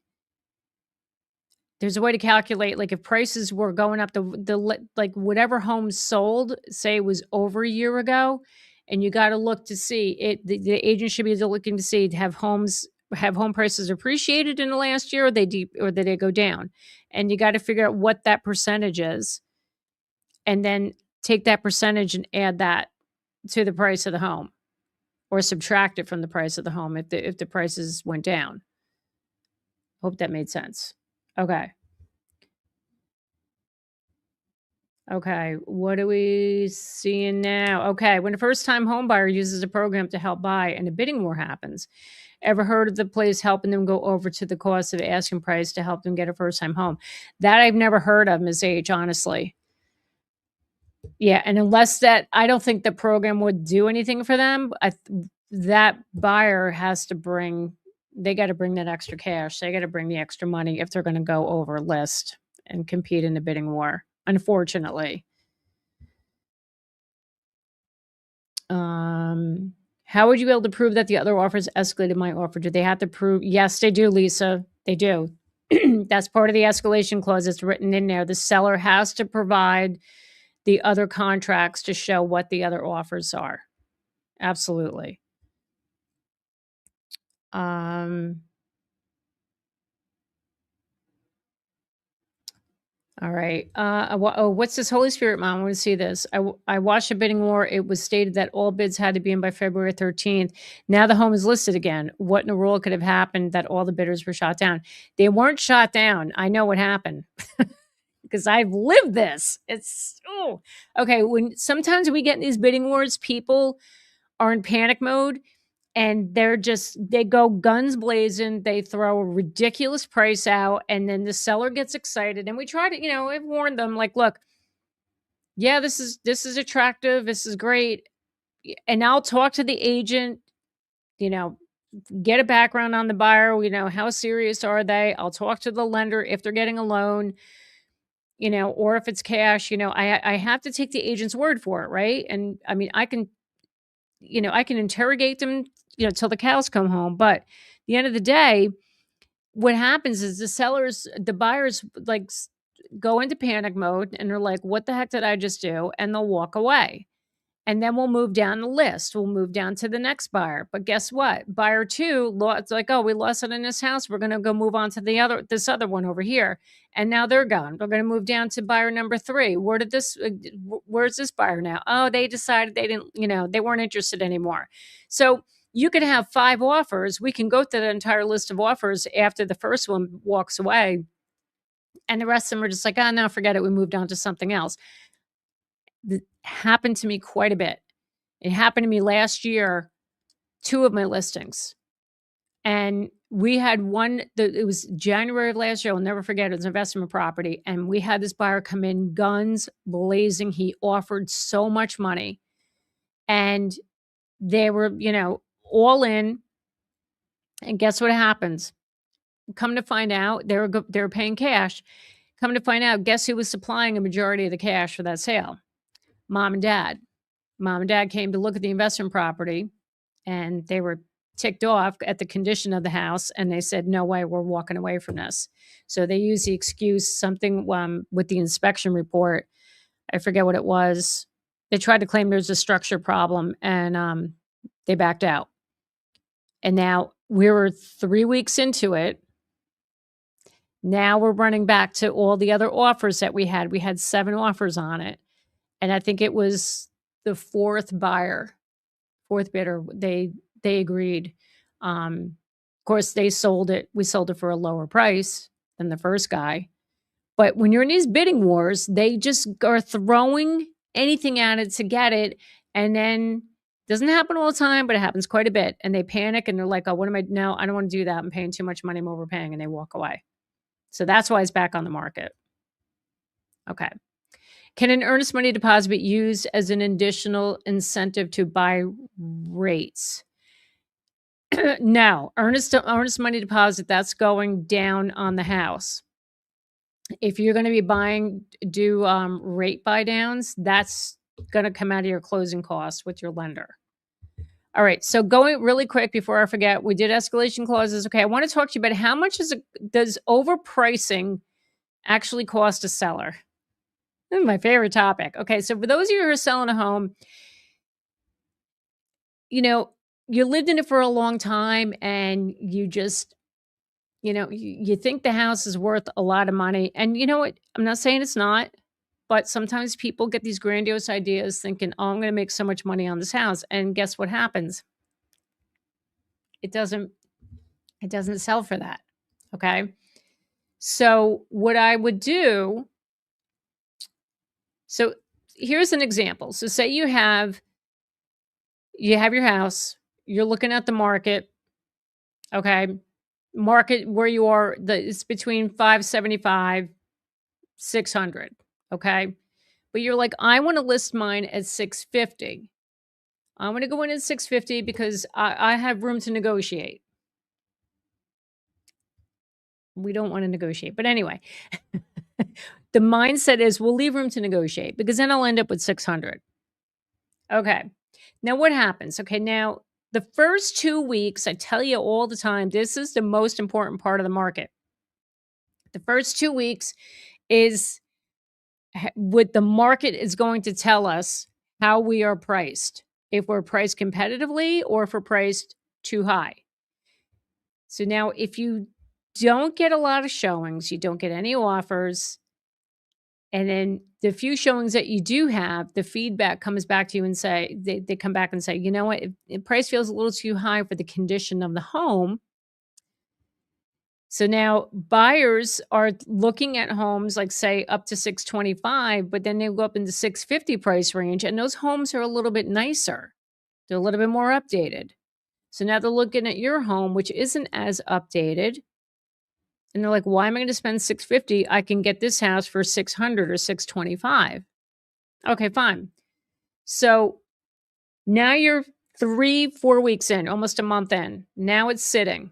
If prices were going up, whatever homes sold, say it was over a year ago, and you got to look to see it. The agent should be looking to see, have home prices appreciated in the last year, or did they go down? And you got to figure out what that percentage is, and then take that percentage and add that to the price of the home, or subtract it from the price of the home if the prices went down. Hope that made sense. Okay. Okay, what are we seeing now? Okay, when a first-time home buyer uses a program to help buy and a bidding war happens, ever heard of the place helping them go over to the cost of asking price to help them get a first-time home? That I've never heard of, Ms. H, honestly. Yeah, and unless that, I don't think the program would do anything for them. That buyer has to bring, they got to bring that extra cash. They got to bring the extra money if they're going to go over list and compete in the bidding war, unfortunately. How would you be able to prove that the other offers escalated my offer? Do they have to prove? Yes, they do, Lisa. They do. That's part of the escalation clause. It's written in there. The seller has to provide the other contracts to show what the other offers are. Absolutely. All right. What's this Holy Spirit, Mom? I want to see this. I watched a bidding war. It was stated that all bids had to be in by February 13th. Now the home is listed again. What in the world could have happened that all the bidders were shot down? They weren't shot down. I know what happened because I've lived this. It's, oh, okay. When sometimes we get in these bidding wars, people are in panic mode and they go guns blazing. They throw a ridiculous price out and then the seller gets excited. And we try to, I've warned them like, look, yeah, this is attractive. This is great. And I'll talk to the agent, you know, get a background on the buyer, how serious are they? I'll talk to the lender if they're getting a loan, or if it's cash, I have to take the agent's word for it, right? And I mean, I can interrogate them, till the cows come home. But at the end of the day, what happens is the buyers like go into panic mode and they're like, what the heck did I just do? And they'll walk away. And then we'll move down the list. We'll move down to the next buyer. But guess what? Buyer two, it's like, oh, we lost it in this house. We're going to go move on to this other one over here. And now they're gone. We're going to move down to buyer number three. Where's this buyer now? Oh, they decided they didn't, they weren't interested anymore. So you could have 5 offers. We can go through the entire list of offers after the first one walks away. And the rest of them are just like, oh, no, forget it. We moved on to something else. That happened to me quite a bit. It happened to me last year, 2 of my listings. And we had one that it was January of last year. I'll never forget. It was an investment property. And we had this buyer come in guns blazing. He offered so much money. And they were, all in. And guess what happens? Come to find out, they were paying cash. Come to find out, guess who was supplying a majority of the cash for that sale? Mom and dad. Mom and dad came to look at the investment property and they were ticked off at the condition of the house. And they said, no way, we're walking away from this. So they used the excuse, something with the inspection report. I forget what it was. They tried to claim there's a structure problem and they backed out. And now we were 3 weeks into it. Now we're running back to all the other offers that we had. We had 7 offers on it. And I think it was the 4th bidder. They agreed. Of course, they sold it. We sold it for a lower price than the first guy. But when you're in these bidding wars, they just are throwing anything at it to get it. And then it doesn't happen all the time, but it happens quite a bit. And they panic and they're like, oh, no, I don't want to do that. I'm paying too much money. I'm overpaying. And they walk away. So that's why it's back on the market. Okay. Can an earnest money deposit be used as an additional incentive to buy rates? No, earnest money deposit, that's going down on the house. If you're going to be do rate buy downs, that's going to come out of your closing costs with your lender. All right, so going really quick before I forget, we did escalation clauses. Okay, I want to talk to you about how much does overpricing actually cost a seller? This is my favorite topic. Okay, so for those of you who are selling a home, you lived in it for a long time and you just, you think the house is worth a lot of money. And you know what? I'm not saying it's not, but sometimes people get these grandiose ideas thinking, oh, I'm going to make so much money on this house. And guess what happens? It doesn't sell for that. Okay. So what I would do So here's an example. So say you have your house, you're looking at the market, okay? Market where you are, it's between 575, 600, okay? But you're like, I want to list mine at 650. I'm going to go in at 650 because I have room to negotiate. We don't want to negotiate. But anyway, the mindset is we'll leave room to negotiate because then I'll end up with 600. Okay. Now what happens? Okay. Now the first 2 weeks, I tell you all the time, this is the most important part of the market. The first 2 weeks is what the market is going to tell us how we are priced, if we're priced competitively or if we're priced too high. So now if you don't get a lot of showings, you don't get any offers, and then the few showings that you do have, the feedback comes back to you and they come back and say, you know what, if price feels a little too high for the condition of the home. So now buyers are looking at homes like say up to 625, but then they go up into 650 price range. And those homes are a little bit nicer. They're a little bit more updated. So now they're looking at your home, which isn't as updated. And they're like, why am I going to spend 650? I can get this house for 600 or 625. Okay, fine. So now you're 3-4 weeks in, almost a month in. Now it's sitting.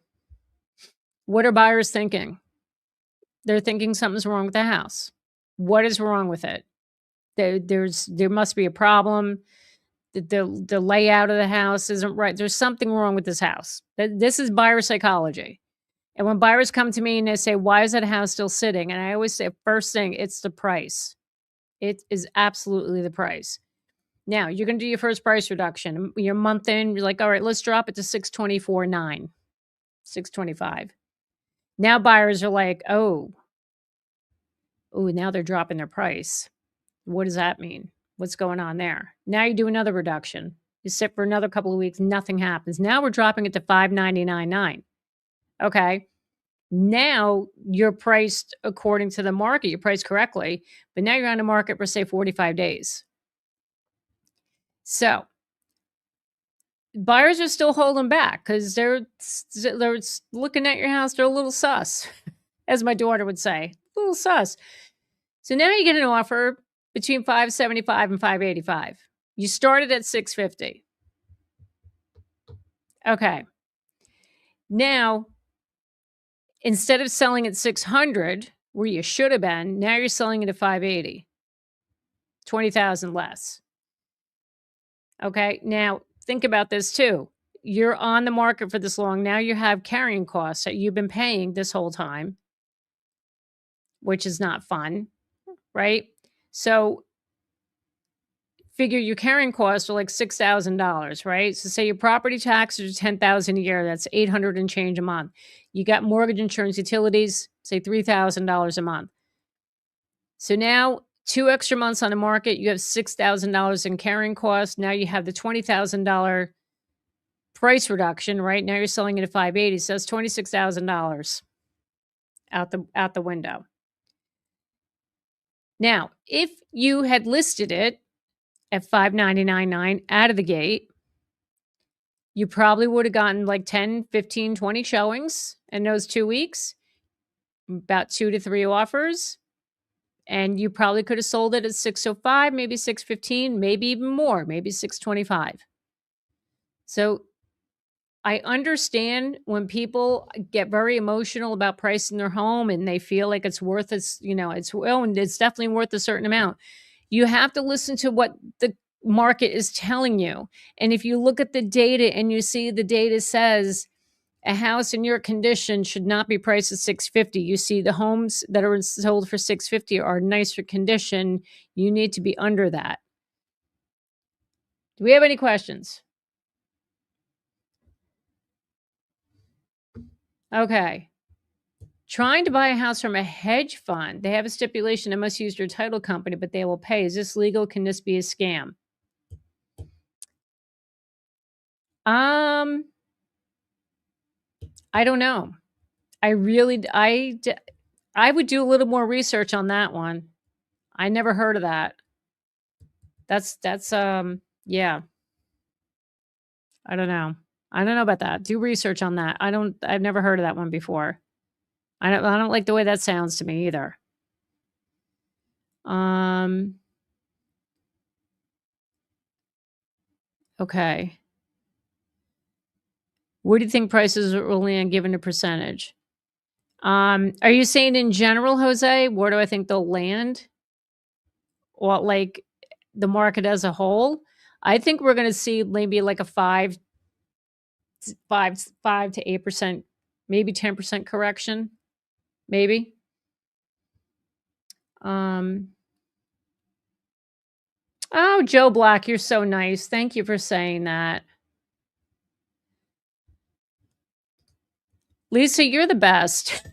What are buyers thinking? They're thinking something's wrong with the house. What is wrong with it? There must be a problem. The layout of the house isn't right. There's something wrong with this house. This is buyer psychology. And when buyers come to me and they say, why is that house still sitting? And I always say, first thing, it's the price. It is absolutely the price. Now, you're going to do your first price reduction. You're a month in, you're like, all right, let's drop it to 624.9, 625. Now buyers are like, oh, now they're dropping their price. What does that mean? What's going on there? Now you do another reduction. You sit for another couple of weeks, nothing happens. Now we're dropping it to 599.9. Okay. Now you're priced according to the market. You're priced correctly, but now you're on the market for say 45 days. So buyers are still holding back because they're looking at your house. They're a little sus, as my daughter would say, a little sus. So now you get an offer between 575 and 585. You started at 650. Okay. Now, instead of selling at 600, where you should have been, now you're selling it at 580. 20,000 less. Okay. Now, think about this too. You're on the market for this long. Now you have carrying costs that you've been paying this whole time, which is not fun, right? So figure your carrying costs are like $6,000, right? So say your property taxes are $10,000 a year. That's $800 and change a month. You got mortgage, insurance, utilities, say $3,000 a month. So now 2 extra months on the market, you have $6,000 in carrying costs. Now you have the $20,000 price reduction, right? Now you're selling it at 580. So that's $26,000 out the window. Now, if you had listed it at 599.9 out of the gate, you probably would have gotten like 10, 15, 20 showings in those 2 weeks, about 2 to 3 offers. And you probably could have sold it at 605, maybe 615, maybe even more, maybe 625. So I understand when people get very emotional about pricing their home and they feel like it's worth and it's definitely worth a certain amount. You have to listen to what the market is telling you. And if you look at the data and you see the data says a house in your condition should not be priced at 650. You see the homes that are sold for 650 are nicer condition. You need to be under that. Do we have any questions? Okay. Trying to buy a house from a hedge fund. They have a stipulation I must use your title company, but they will pay. Is this legal? Can this be a scam? I don't know. I would do a little more research on that one. I never heard of that. That's yeah. I don't know. I don't know about that. Do research on that. I've never heard of that one before. I don't like the way that sounds to me either. Um, okay. Where do you think prices will land given a percentage? Are you saying in general, Jose? Where do I think they'll land? Or like the market as a whole? I think we're going to see maybe like a 5 to 8%, maybe 10% correction, maybe. Um, oh, Joe Black, you're so nice. Thank you for saying that. Lisa, you're the best.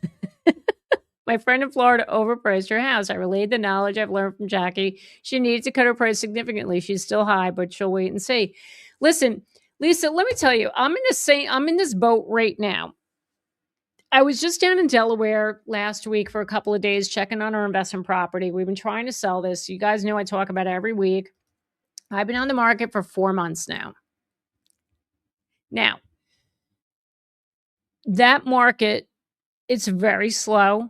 My friend in Florida overpriced her house. I relayed the knowledge I've learned from Jackie. She needs to cut her price significantly. She's still high, but she'll wait and see. Listen, Lisa, let me tell you, I'm in this boat right now. I was just down in Delaware last week for a couple of days checking on our investment property. We've been trying to sell this. You guys know I talk about it every week. I've been on the market for 4 months now. Now, that market, it's very slow.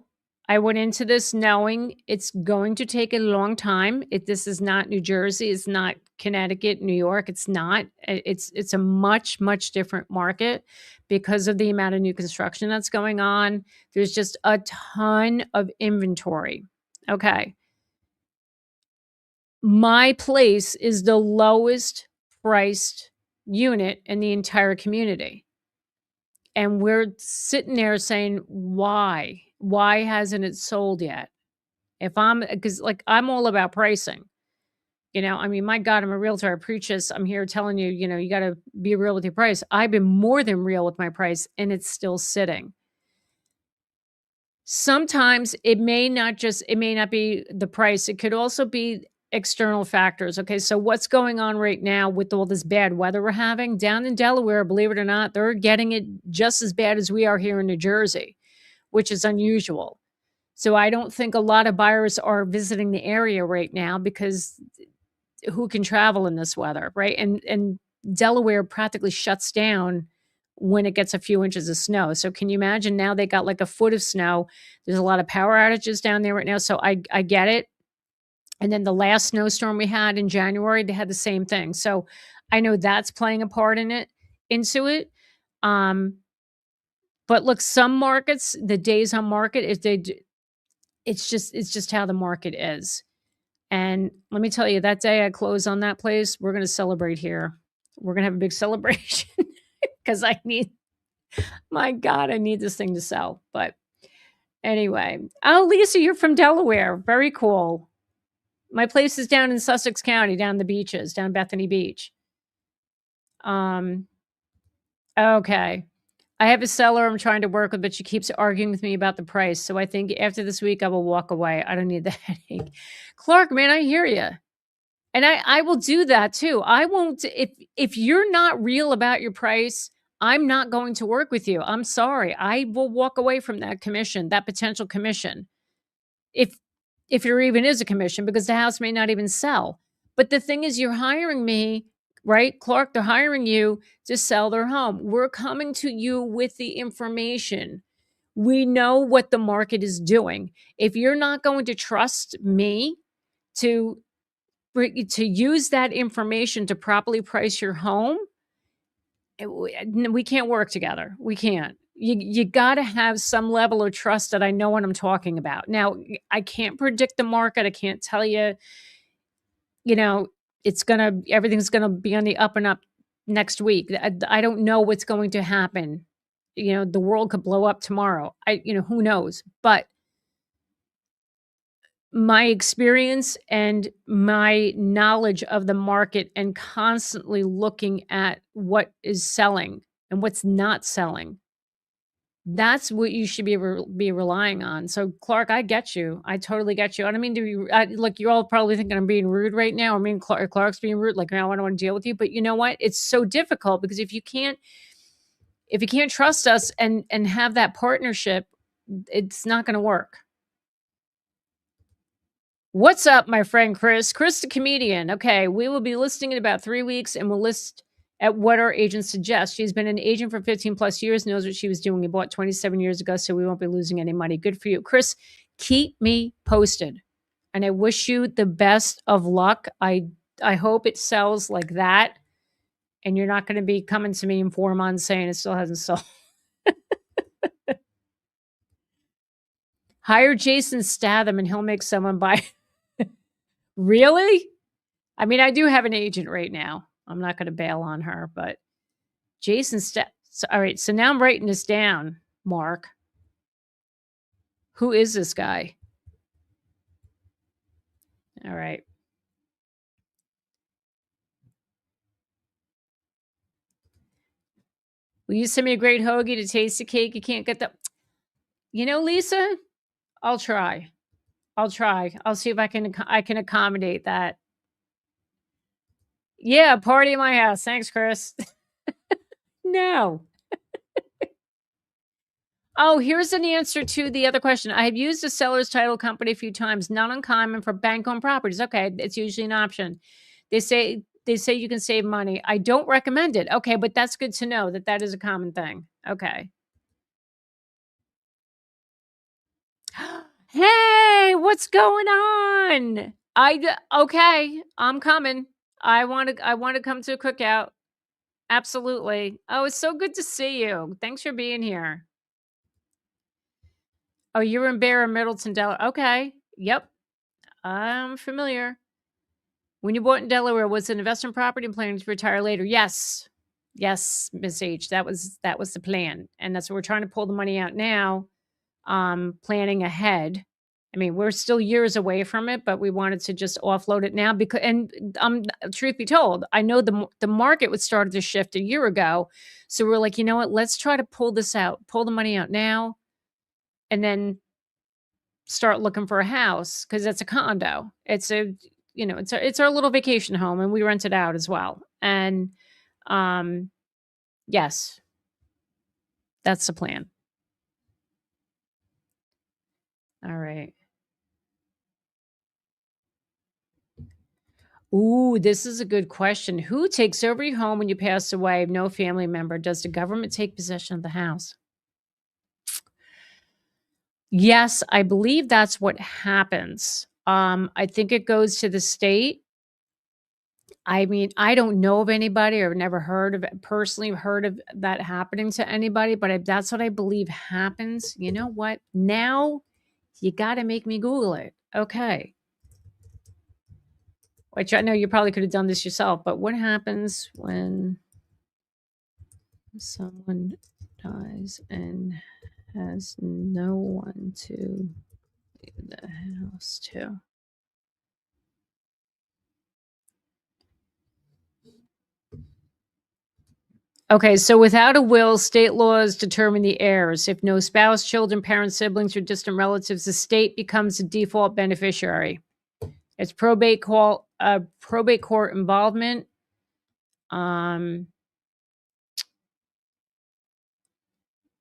I went into this knowing it's going to take a long time. This is not New Jersey, it's not Connecticut, New York, it's not. It's a much different market because of the amount of new construction that's going on. There's just a ton of inventory. Okay. My place is the lowest priced unit in the entire community. And we're sitting there saying, why? Why hasn't it sold yet? Because like I'm all about pricing. I mean, my God, I'm a realtor. I preach this. I'm here telling you, you got to be real with your price. I've been more than real with my price and it's still sitting. Sometimes it may not be the price. It could also be external factors. Okay. So what's going on right now with all this bad weather we're having down in Delaware, believe it or not, they're getting it just as bad as we are here in New Jersey, which is unusual. So I don't think a lot of buyers are visiting the area right now because who can travel in this weather, right? And Delaware practically shuts down when it gets a few inches of snow. So can you imagine now they got like a foot of snow? There's a lot of power outages down there right now. So I get it. And then the last snowstorm we had in January, they had the same thing. So I know that's playing a part into it. But look, some markets, the days on market, it's just how the market is. And let me tell you, that day I close on that place, we're going to celebrate here. We're going to have a big celebration because my God, I need this thing to sell. But anyway, oh, Lisa, you're from Delaware. Very cool. My place is down in Sussex County, down the beaches, down Bethany Beach. Okay. I have a seller I'm trying to work with, but she keeps arguing with me about the price. So I think after this week, I will walk away. I don't need the headache. Clark, man, I hear you. And I will do that too. I won't if you're not real about your price, I'm not going to work with you. I'm sorry. I will walk away from that commission, that potential commission. If there even is a commission because the house may not even sell. But the thing is you're hiring me, right? Clark, they're hiring you to sell their home. We're coming to you with the information. We know what the market is doing. If you're not going to trust me to use that information to properly price your home, we can't work together. We can't. You got to have some level of trust that I know what I'm talking about. Now, I can't predict the market. I can't tell you, everything's gonna be on the up and up next week. I don't know what's going to happen. The world could blow up tomorrow. Who knows? But my experience and my knowledge of the market and constantly looking at what is selling and what's not selling, that's what you should be relying on. So Clark, I get you. I totally get you. I don't mean to be look, you're all probably thinking I'm being rude right now. I mean, Clark's being rude. Like, now I don't want to deal with you. But you know what? It's so difficult because if you can't trust us and have that partnership, it's not going to work. What's up, my friend Chris? Chris the comedian. Okay, we will be listing in about 3 weeks and we'll list at what our agent suggests. She's been an agent for 15 plus years, knows what she was doing. We bought 27 years ago, so we won't be losing any money. Good for you. Chris, keep me posted. And I wish you the best of luck. I hope it sells like that. And you're not going to be coming to me in 4 months saying it still hasn't sold. Hire Jason Statham and he'll make someone buy. Really? I mean, I do have an agent right now. I'm not going to bail on her, but Jason all right, so now I'm writing this down, Mark. Who is this guy? All right. Will you send me a great hoagie to taste the cake? You can't get the. You know, Lisa, I'll try. I'll try. I'll see if I can accommodate that. Yeah, party in my house. Thanks, Chris. No. Oh, here's an answer to the other question. I have used a seller's title company a few times, not uncommon for bank-owned properties. Okay, it's usually an option. They say you can save money. I don't recommend it. Okay, but that's good to know that that is a common thing. Okay. Hey, what's going on? Okay, I'm coming. I want to come to a cookout. Absolutely. Oh, it's so good to see you. Thanks for being here. Oh, you're in Bear and Middleton, Delaware. Okay. Yep. I'm familiar. When you bought in Delaware, was it an investment property and planning to retire later? Yes. Yes, Miss H. That was the plan. And that's what we're trying to pull the money out now, planning ahead. I mean, we're still years away from it, but we wanted to just offload it now because, and truth be told, I know the market was started to shift a year ago. So we're like, you know what? Let's try to pull this out, pull the money out now, and then start looking for a house because it's a condo. It's a, it's our little vacation home and we rent it out as well. And yes, that's the plan. All right. Ooh, this is a good question. Who takes over your home when you pass away? No family member. Does the government take possession of the house? Yes, I believe that's what happens. I think it goes to the state. I mean, I don't know of anybody or never heard of it, personally heard of that happening to anybody, but that's what I believe happens. You know what? Now you got to make me Google it. Okay. Which I know you probably could have done this yourself, but what happens when someone dies and has no one to leave the house to? Okay, so without a will, state laws determine the heirs. If no spouse, children, parents, siblings, or distant relatives, the state becomes the default beneficiary. It's probate court involvement.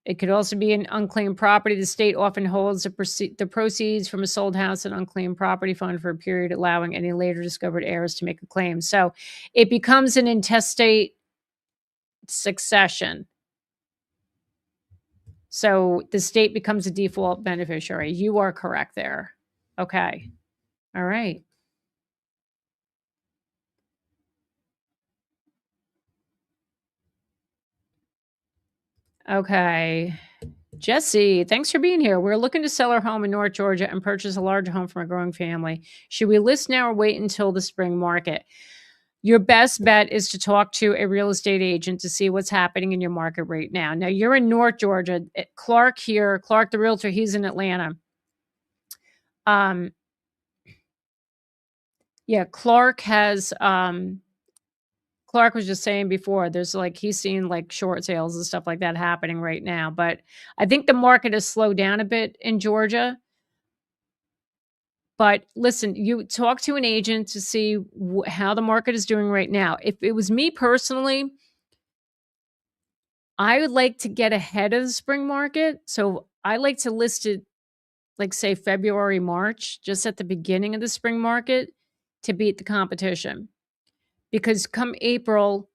It could also be an unclaimed property. The state often holds the proceeds from a sold house and unclaimed property fund for a period, allowing any later discovered heirs to make a claim. So it becomes an intestate succession. So the state becomes a default beneficiary. You are correct there. Okay. All right. Okay. Jesse, thanks for being here. We're looking to sell our home in North Georgia and purchase a larger home from a growing family. Should we list now or wait until the spring market? Your best bet is to talk to a real estate agent to see what's happening in your market right now. Now, you're in North Georgia. Clark here, Clark the realtor, he's in Atlanta. Yeah, Clark has Clark was just saying before, there's like he's seeing like short sales and stuff like that happening right now. But I think the market has slowed down a bit in Georgia. But listen, you talk to an agent to see how the market is doing right now. If it was me personally, I would like to get ahead of the spring market. So I like to list it like say February, March, just at the beginning of the spring market to beat the competition. Because come April,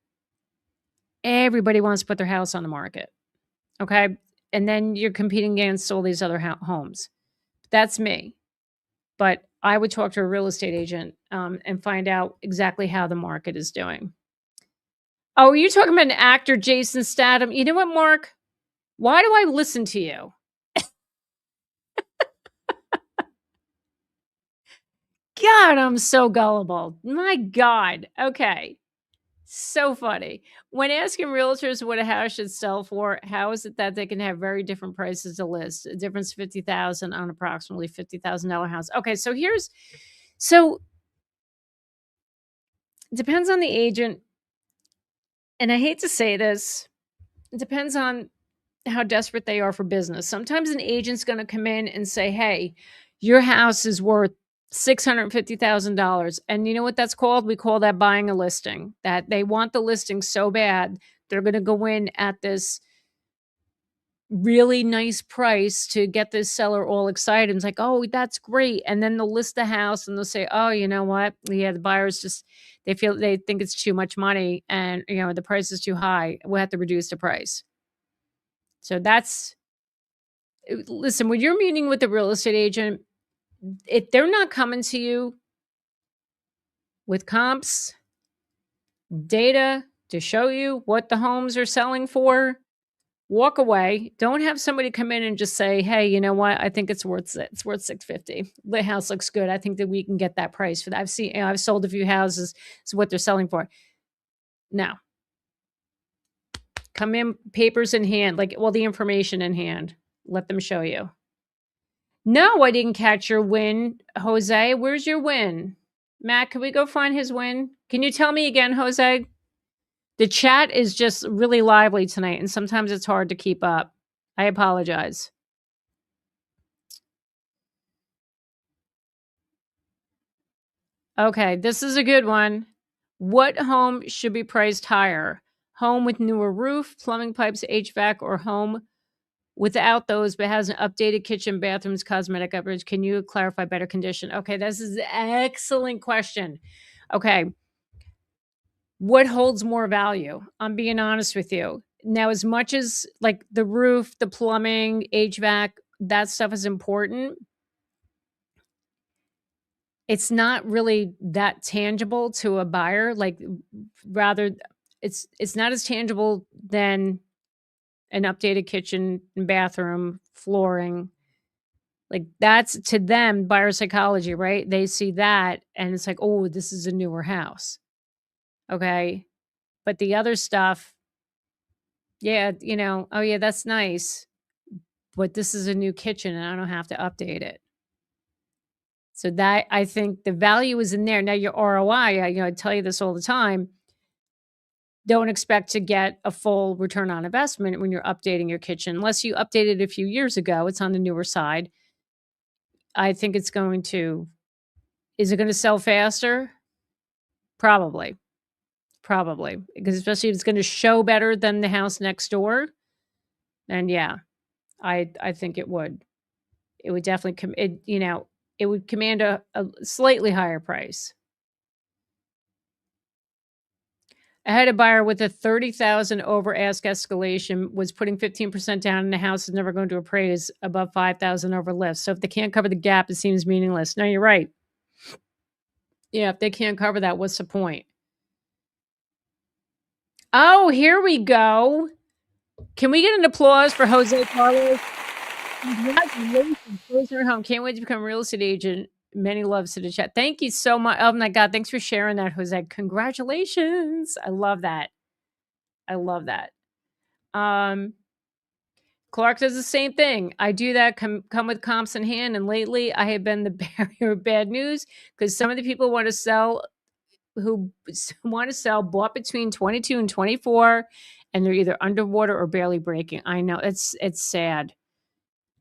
everybody wants to put their house on the market. Okay. And then you're competing against all these other homes. That's me. But I would talk to a real estate agent and find out exactly how the market is doing. Oh, are you talking about an actor, Jason Statham? You know what, Mark? Why do I listen to you? God, I'm so gullible. My God. Okay. So funny. When asking realtors what a house should sell for, how is it that they can have very different prices to list? A difference of $50,000 on approximately $50,000 house. Okay, so it depends on the agent. And I hate to say this, it depends on how desperate they are for business. Sometimes an agent's going to come in and say, hey, your house is worth $650,000. And you know what that's called? We call that buying a listing. That they want the listing so bad, they're going to go in at this really nice price to get this seller all excited. And it's like, oh, that's great. And then they'll list the house and they'll say, oh, you know what? Yeah, the buyers they think it's too much money and, the price is too high. We'll have to reduce the price. So listen, when you're meeting with a real estate agent, if they're not coming to you with comps, data to show you what the homes are selling for, walk away. Don't have somebody come in and just say, hey, you know what? I think it's worth $650. The house looks good. I think that we can get that price for that. I've sold a few houses. It's what they're selling for. No. Come in, papers in hand, the information in hand. Let them show you. No, I didn't catch your win, Jose. Where's your win? Matt, can we go find his win? Can you tell me again, Jose? The chat is just really lively tonight, and sometimes it's hard to keep up. I apologize. Okay, this is a good one. What home should be priced higher? Home with newer roof, plumbing pipes, HVAC, or home without those but has an updated kitchen, bathrooms, cosmetic upgrades? Can you clarify better condition? Okay, this is an excellent question. Okay. What holds more value? I'm being honest with you. Now, as much as the roof, the plumbing, HVAC, that stuff is important, it's not really that tangible to a buyer. Rather, it's not as tangible than an updated kitchen and bathroom, flooring. That's to them buyer psychology, right? They see that and it's like, oh, this is a newer house. Okay. But the other stuff, yeah, oh yeah, that's nice. But this is a new kitchen and I don't have to update it. So that, I think the value is in there. Now your ROI, I tell you this all the time. Don't expect to get a full return on investment when you're updating your kitchen. Unless you updated it a few years ago, it's on the newer side. I think is it going to sell faster? Probably. Because especially if it's going to show better than the house next door, then yeah, I think it would. It would definitely, it would command a slightly higher price. I had a buyer with a 30,000 over ask escalation, was putting 15% down, and the house is never going to appraise above 5,000 over list. So if they can't cover the gap, it seems meaningless. No, you're right. Yeah, if they can't cover that, what's the point? Oh, here we go. Can we get an applause for Jose Carlos? Congratulations, closing your home. Can't wait to become a real estate agent. Many loves to the chat. Thank you so much. Oh my God, thanks for sharing that, Jose. Congratulations. I love that. Clark does the same thing. I do that, come with comps in hand. And lately I have been the barrier of bad news because some of the people bought between 22 and 24, and they're either underwater or barely breaking. I know it's sad.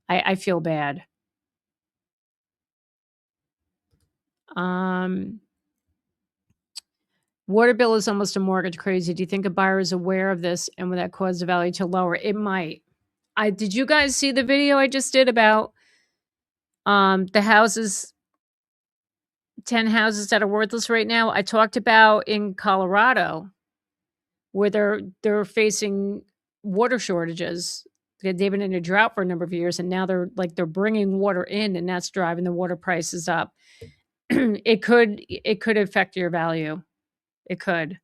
I feel bad. Water bill is almost a mortgage. Crazy. Do you think a buyer is aware of this and would that cause the value to lower? It might. Did you guys see the video I just did about The houses, 10 houses that are worthless right now, I talked about in Colorado, where they're facing water shortages. They've been in a drought for a number of years, and now they're bringing water in, and that's driving the water prices up. It could affect your value. It could.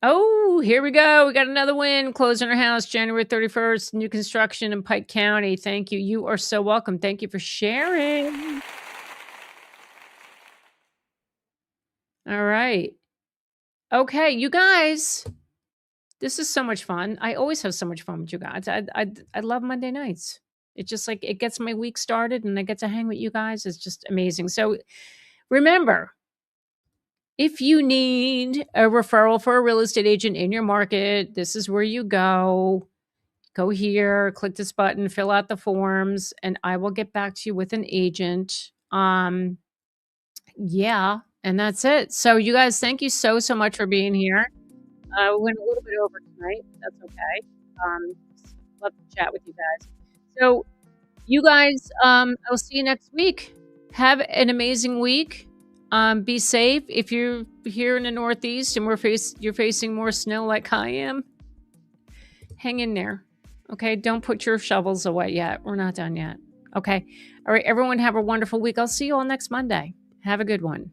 Oh, here we go. We got another win. Closing our house January 31st. New construction in Pike County. Thank you. You are so welcome. Thank you for sharing. All right. Okay, you guys. This is so much fun. I always have so much fun with you guys. I love Monday nights. It's just like it gets my week started and I get to hang with you guys. It's just amazing. So remember, if you need a referral for a real estate agent in your market, this is where you go. Go here, click this button, fill out the forms, and I will get back to you with an agent. Yeah, and that's it. So you guys, thank you so much for being here. We went a little bit over tonight. That's okay. Um, love to chat with you guys. So you guys, I'll see you next week. Have an amazing week. Be safe. If you're here in the Northeast and you're facing more snow like I am, hang in there. Okay, don't put your shovels away yet. We're not done yet. Okay. All right, everyone have a wonderful week. I'll see you all next Monday. Have a good one.